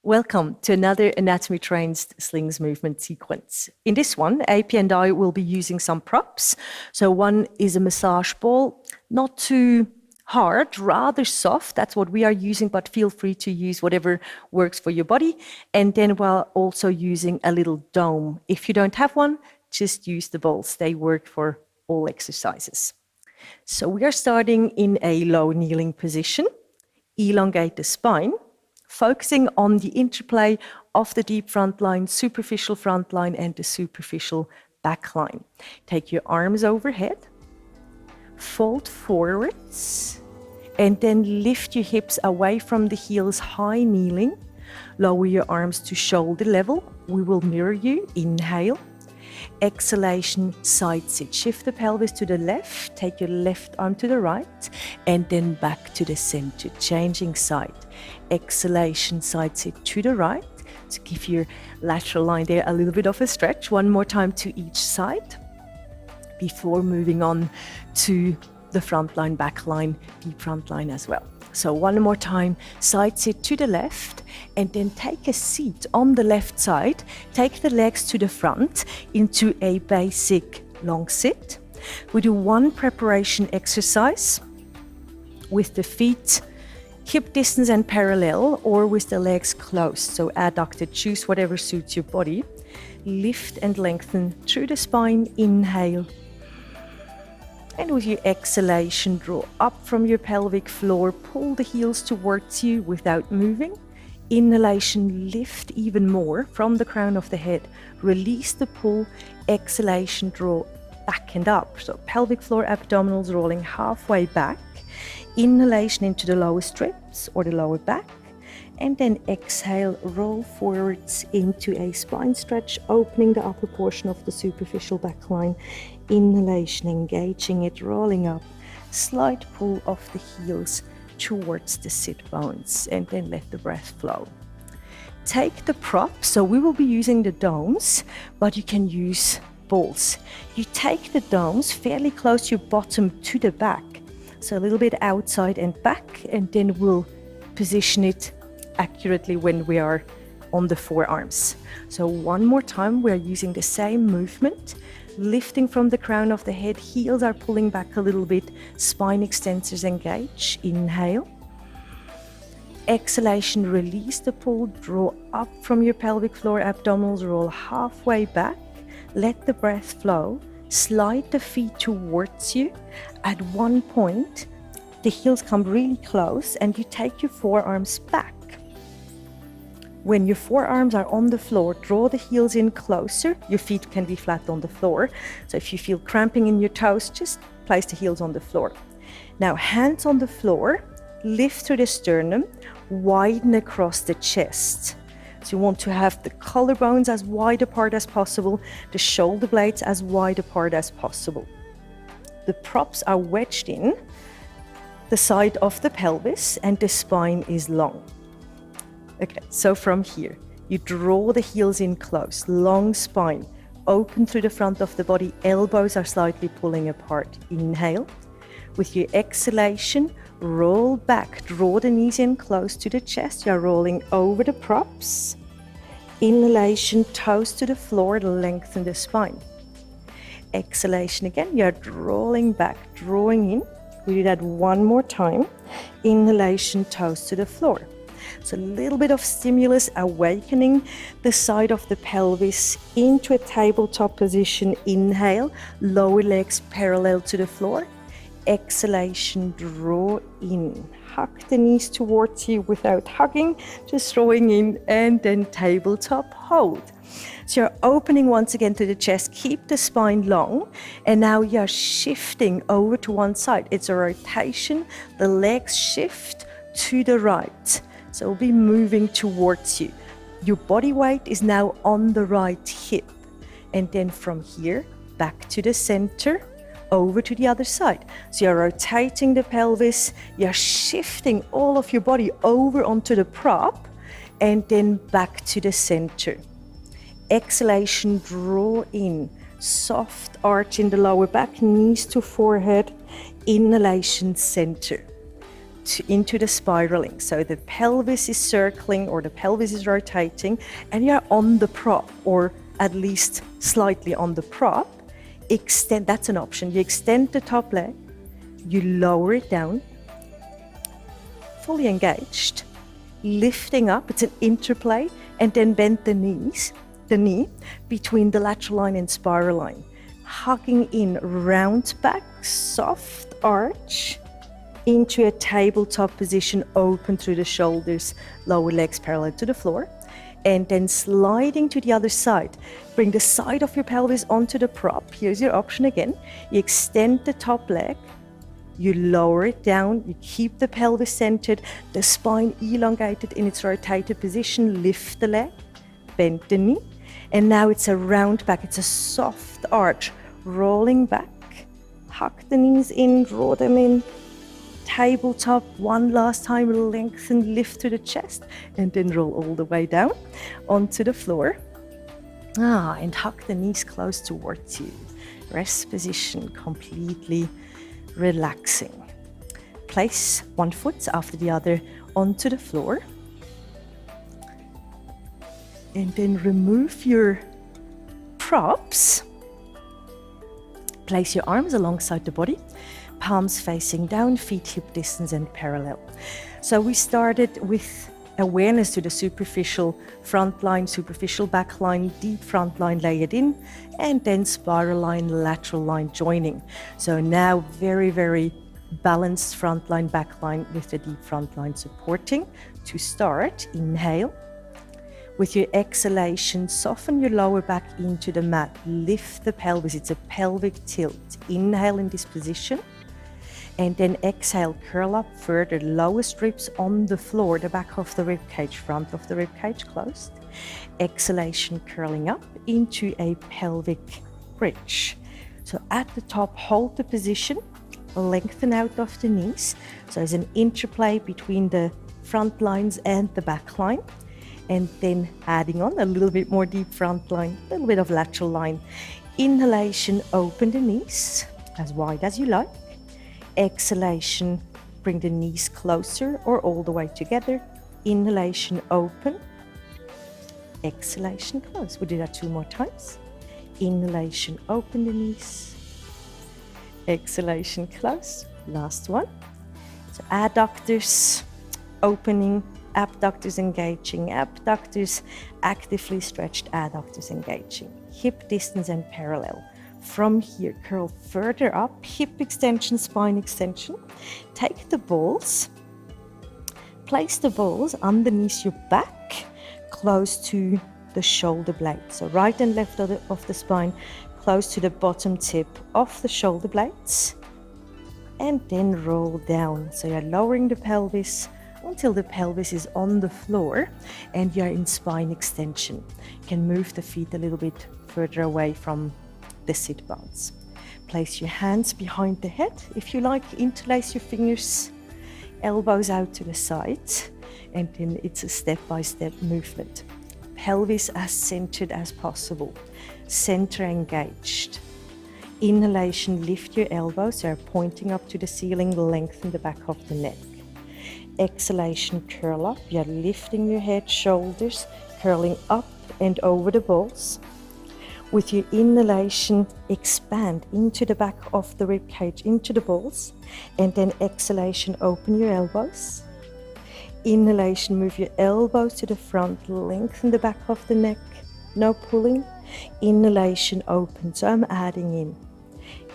Welcome to another Anatomy Trained Slings movement sequence. In this one, AP and I will be using some props. So one is a massage ball, not too hard, rather soft. That's what we are using, but feel free to use whatever works for your body. And then while also using a little dome. If you don't have one, just use the balls. They work for all exercises. So we are starting in a low kneeling position. Elongate the spine. Focusing on the interplay of the deep front line, superficial front line, and the superficial back line. Take your arms overhead, fold forwards, and then lift your hips away from the heels, high kneeling. Lower your arms to shoulder level. We will mirror you. Inhale. Exhalation, side sit. Shift the pelvis to the left, take your left arm to the right, and then back to the center, changing side. Exhalation, side sit to the right, to give your lateral line there a little bit of a stretch. One more time to each side, before moving on to the front line, back line, deep front line as well. So one more time, side sit to the left, and then take a seat on the left side. Take the legs to the front into a basic long sit. We do one preparation exercise with the feet hip distance and parallel, or with the legs closed, so adducted. Choose whatever suits your body. Lift and lengthen through the spine. Inhale. And with your exhalation, draw up from your pelvic floor, pull the heels towards you without moving. Inhalation, lift even more from the crown of the head. Release the pull. Exhalation, draw back and up. So pelvic floor, abdominals rolling halfway back. Inhalation into the lower strips or the lower back. And then exhale, roll forwards into a spine stretch, opening the upper portion of the superficial back line. Inhalation, engaging it, rolling up, slight pull of the heels towards the sit bones, and then let the breath flow. Take the prop, so we will be using the domes, but you can use balls. You take the domes fairly close your bottom to the back, so a little bit outside and back, and then we'll position it accurately when we are on the forearms. So one more time, we're using the same movement. lifting from the crown of the head, heels are pulling back a little bit, spine extensors engage. Inhale. Exhalation, release the pull, draw up from your pelvic floor, abdominals roll halfway back, let the breath flow, slide the feet towards you. At one point, the heels come really close and you take your forearms back. When your forearms are on the floor, draw the heels in closer. Your feet can be flat on the floor. So if you feel cramping in your toes, just place the heels on the floor. Now, hands on the floor, lift through the sternum, widen across the chest. So you want to have the collarbones as wide apart as possible, the shoulder blades as wide apart as possible. The props are wedged in the side of the pelvis and the spine is long. Okay, so from here, you draw the heels in close, long spine, open through the front of the body, elbows are slightly pulling apart. Inhale. With your exhalation, roll back, draw the knees in close to the chest. You're rolling over the props. Inhalation, toes to the floor, lengthen the spine. Exhalation again, you're rolling back, drawing in. We do that one more time. Inhalation, toes to the floor. So a little bit of stimulus, awakening the side of the pelvis into a tabletop position. Inhale, lower legs parallel to the floor. Exhalation, draw in. Hug the knees towards you without hugging, just drawing in, and then tabletop hold. So you're opening once again to the chest, keep the spine long, and now you're shifting over to one side. It's a rotation, the legs shift to the right. So we'll be moving towards you. Your body weight is now on the right hip. And then from here, back to the center, over to the other side. So you're rotating the pelvis, you're shifting all of your body over onto the prop, and then back to the center. Exhalation, draw in. Soft arch in the lower back, knees to forehead. Inhalation, center. Into the spiraling. So the pelvis is circling or the pelvis is rotating and you're on the prop or at least slightly on the prop. Extend, that's an option. You extend the top leg, you lower it down, fully engaged, lifting up, it's an interplay, and then bend the knee between the lateral line and spiral line. Hugging in, round back, soft arch, into a tabletop position, open through the shoulders, lower legs parallel to the floor, and then sliding to the other side. Bring the side of your pelvis onto the prop. Here's your option again. You extend the top leg, you lower it down, you keep the pelvis centered, the spine elongated in its rotated position, lift the leg, bend the knee, and now it's a round back, it's a soft arch, rolling back, hug the knees in, draw them in, tabletop, one last time, lengthen, lift to the chest, and then roll all the way down onto the floor. And hug the knees close towards you. Rest position, completely relaxing. Place one foot after the other onto the floor. And then remove your props. Place your arms alongside the body. Palms facing down, feet hip distance and parallel. So we started with awareness to the superficial front line, superficial back line, deep front line layered in, and then spiral line, lateral line joining. So now very, very balanced front line, back line with the deep front line supporting. To start, inhale. With your exhalation, soften your lower back into the mat. Lift the pelvis, it's a pelvic tilt. Inhale in this position. And then exhale, curl up further, lowest ribs on the floor, the back of the rib cage, front of the rib cage closed. Exhalation, curling up into a pelvic bridge. So at the top, hold the position, lengthen out of the knees. So there's an interplay between the front lines and the back line. And then adding on a little bit more deep front line, a little bit of lateral line. Inhalation, open the knees as wide as you like. Exhalation, bring the knees closer or all the way together. Inhalation, open. Exhalation, close. We'll do that 2 more times. Inhalation, open the knees. Exhalation, close. Last one. So adductors opening, abductors engaging, abductors actively stretched, adductors engaging. Hip distance and parallel. From here, curl further up, hip extension, spine extension. Take the balls, place the balls underneath your back, close to the shoulder blades. So right and left of the spine, close to the bottom tip of the shoulder blades. And then roll down. So you're lowering the pelvis until the pelvis is on the floor and you're in spine extension. You can move the feet a little bit further away from the sit bones. Place your hands behind the head. If you like, interlace your fingers, elbows out to the side, and then it's a step-by-step movement. Pelvis as centered as possible. Center engaged. Inhalation, lift your elbows, so you're pointing up to the ceiling, lengthen the back of the neck. Exhalation, curl up, you're lifting your head, shoulders, curling up and over the balls. With your inhalation, expand into the back of the rib cage, into the balls, and then exhalation, open your elbows. Inhalation, move your elbows to the front, lengthen the back of the neck, no pulling. Inhalation, open, so I'm adding in.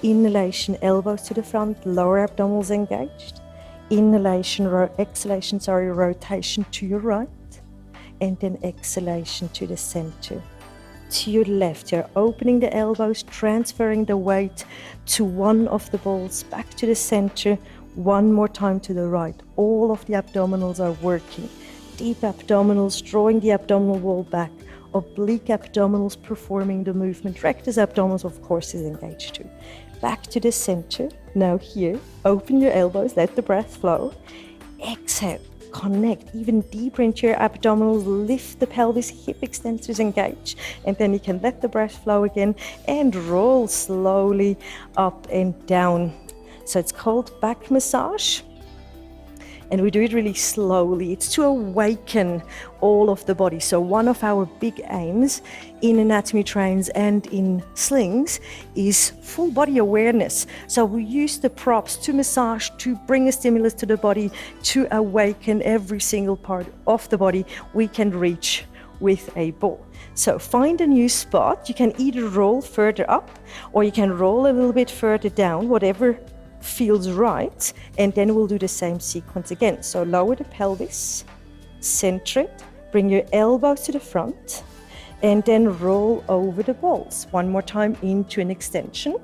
Inhalation, elbows to the front, lower abdominals engaged. Inhalation, exhalation, rotation to your right, and then exhalation to the center. To your left, you're opening the elbows, transferring the weight to one of the balls, back to the center, one more time to the right. All of the abdominals are working. Deep abdominals, drawing the abdominal wall back. Oblique abdominals performing the movement. Rectus abdominals, of course, is engaged too. Back to the center. Now here, open your elbows, let the breath flow. Exhale. Connect even deeper into your abdominals, lift the pelvis, hip extensors engage, and then you can let the breath flow again and roll slowly up and down. So it's called back massage, and we do it really slowly. It's to awaken all of the body. So one of our big aims in anatomy trains and in slings is full body awareness. So we use the props to massage, to bring a stimulus to the body, to awaken every single part of the body we can reach with a ball. So find a new spot. You can either roll further up or you can roll a little bit further down, whatever feels right, and then we'll do the same sequence again. So lower the pelvis, center it, bring your elbows to the front, and then roll over the balls. One more time into an extension,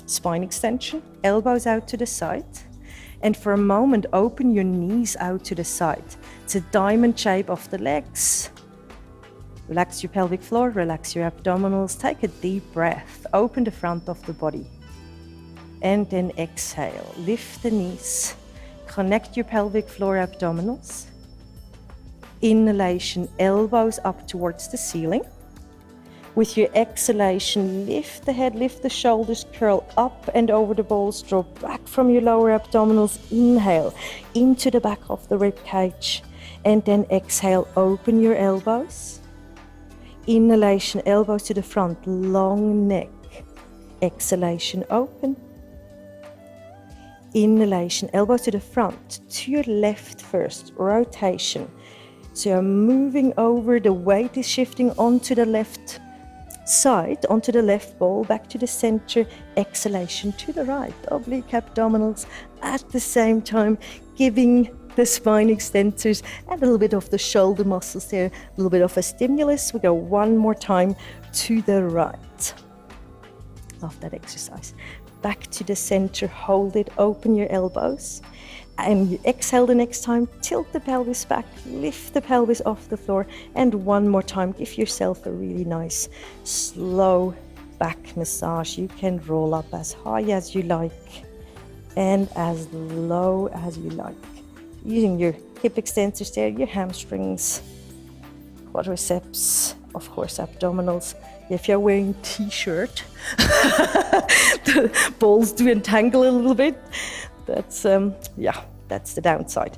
spine extension, elbows out to the side, and for a moment open your knees out to the side. It's a diamond shape of the legs. Relax your pelvic floor, relax your abdominals, take a deep breath, open the front of the body. And then exhale, lift the knees, connect your pelvic floor, abdominals. Inhalation, elbows up towards the ceiling. With your exhalation, lift the head, lift the shoulders, curl up and over the balls, draw back from your lower abdominals. Inhale into the back of the rib cage, and then exhale, open your elbows. Inhalation, elbows to the front, long neck. Exhalation, open. Inhalation, elbows to the front, to your left first, rotation. So you're moving over, the weight is shifting onto the left side, onto the left ball, back to the center, exhalation to the right, oblique abdominals at the same time, giving the spine extensors and a little bit of the shoulder muscles there, a little bit of a stimulus. We go one more time to the right. Love that exercise. Back to the center, hold it, open your elbows. And you exhale the next time, tilt the pelvis back, lift the pelvis off the floor, and one more time, give yourself a really nice, slow back massage. You can roll up as high as you like and as low as you like. Using your hip extensors there, your hamstrings, quadriceps, of course, abdominals. If you're wearing a t-shirt, the balls do entangle a little bit. That's, that's the downside.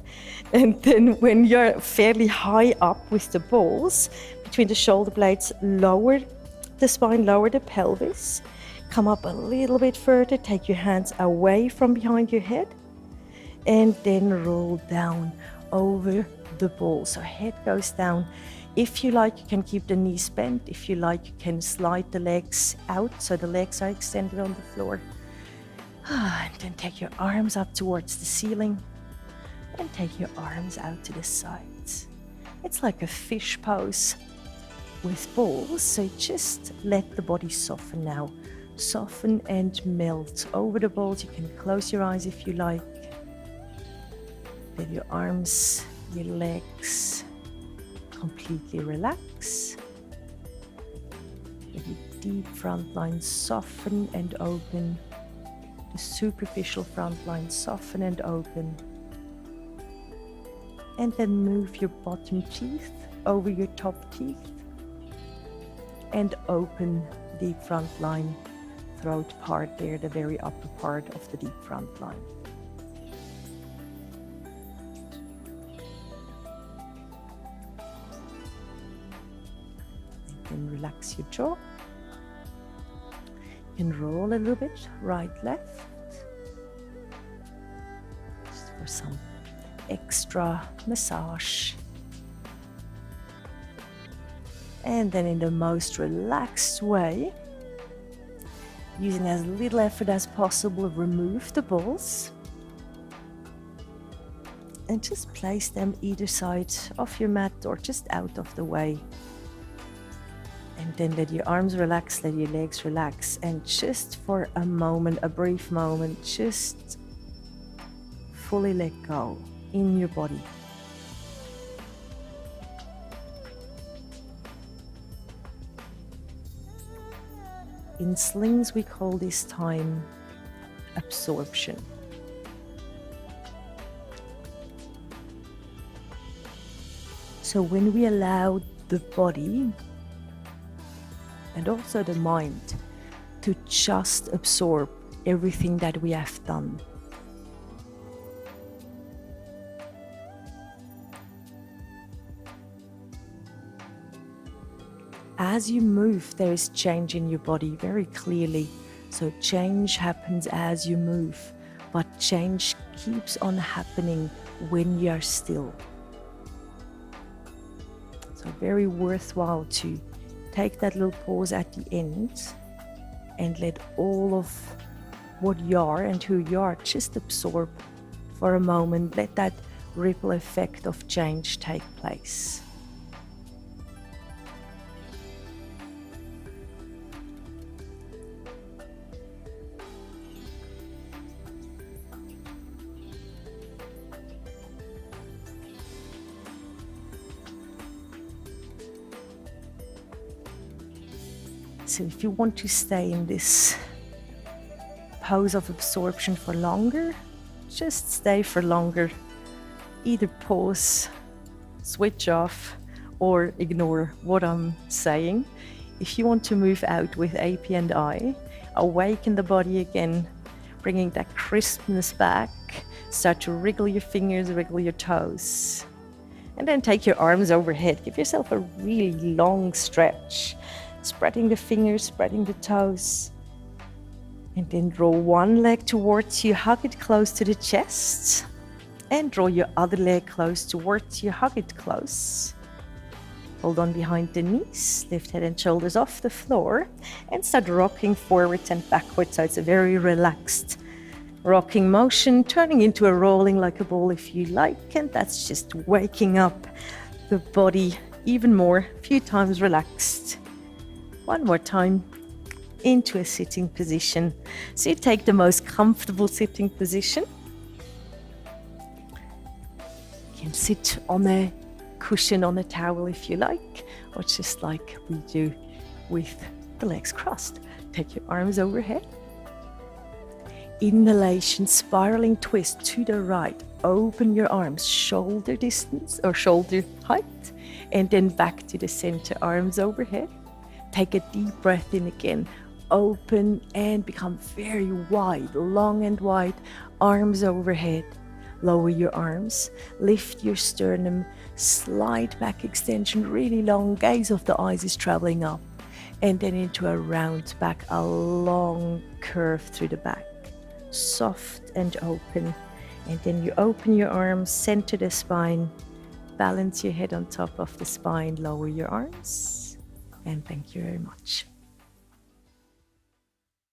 And then when you're fairly high up with the balls, between the shoulder blades, lower the spine, lower the pelvis. Come up a little bit further. Take your hands away from behind your head. And then roll down over the ball. So head goes down. If you like, you can keep the knees bent. If you like, you can slide the legs out so the legs are extended on the floor. And then take your arms up towards the ceiling and take your arms out to the sides. It's like a fish pose with balls, so just let the body soften now. Soften and melt over the balls. You can close your eyes if you like. Let your arms, your legs completely relax. Let your deep front line soften and open. The superficial front line soften and open. And then move your bottom teeth over your top teeth and open deep front line, throat part there, the very upper part of the deep front line. And then relax your jaw. You can roll a little bit, right, left, just for some extra massage. And then in the most relaxed way, using as little effort as possible, remove the balls and just place them either side of your mat or just out of the way. And then let your arms relax, let your legs relax, and just for a moment, a brief moment, just fully let go in your body. In slings, we call this time absorption. So when we allow the body and also the mind to just absorb everything that we have done, as you move, there is change in your body very clearly. So change happens as you move, but change keeps on happening when you are still. So very worthwhile to take that little pause at the end and let all of what you are and who you are just absorb for a moment. Let that ripple effect of change take place. So if you want to stay in this pose of absorption for longer, just stay for longer. Either pause, switch off, or ignore what I'm saying. If you want to move out with AP and I, awaken the body again, bringing that crispness back. Start to wriggle your fingers, wriggle your toes. And then take your arms overhead. Give yourself a really long stretch. Spreading the fingers, spreading the toes. And then draw one leg towards you, hug it close to the chest. And draw your other leg close towards you, hug it close. Hold on behind the knees, lift head and shoulders off the floor, and start rocking forwards and backwards. So it's a very relaxed rocking motion, turning into a rolling like a ball if you like. And that's just waking up the body even more, a few times relaxed. One more time, into a sitting position. So you take the most comfortable sitting position. You can sit on a cushion, on a towel if you like, or just like we do with the legs crossed. Take your arms overhead. Inhalation, spiraling twist to the right. Open your arms, shoulder distance or shoulder height, and then back to the center, arms overhead. Take a deep breath in again. Open and become very wide, long and wide, arms overhead. Lower your arms, lift your sternum, slide back extension, really long, gaze of the eyes is traveling up. and then into a round back, a long curve through the back, soft and open. And then you open your arms, center the spine, balance your head on top of the spine, lower your arms, and thank you very much.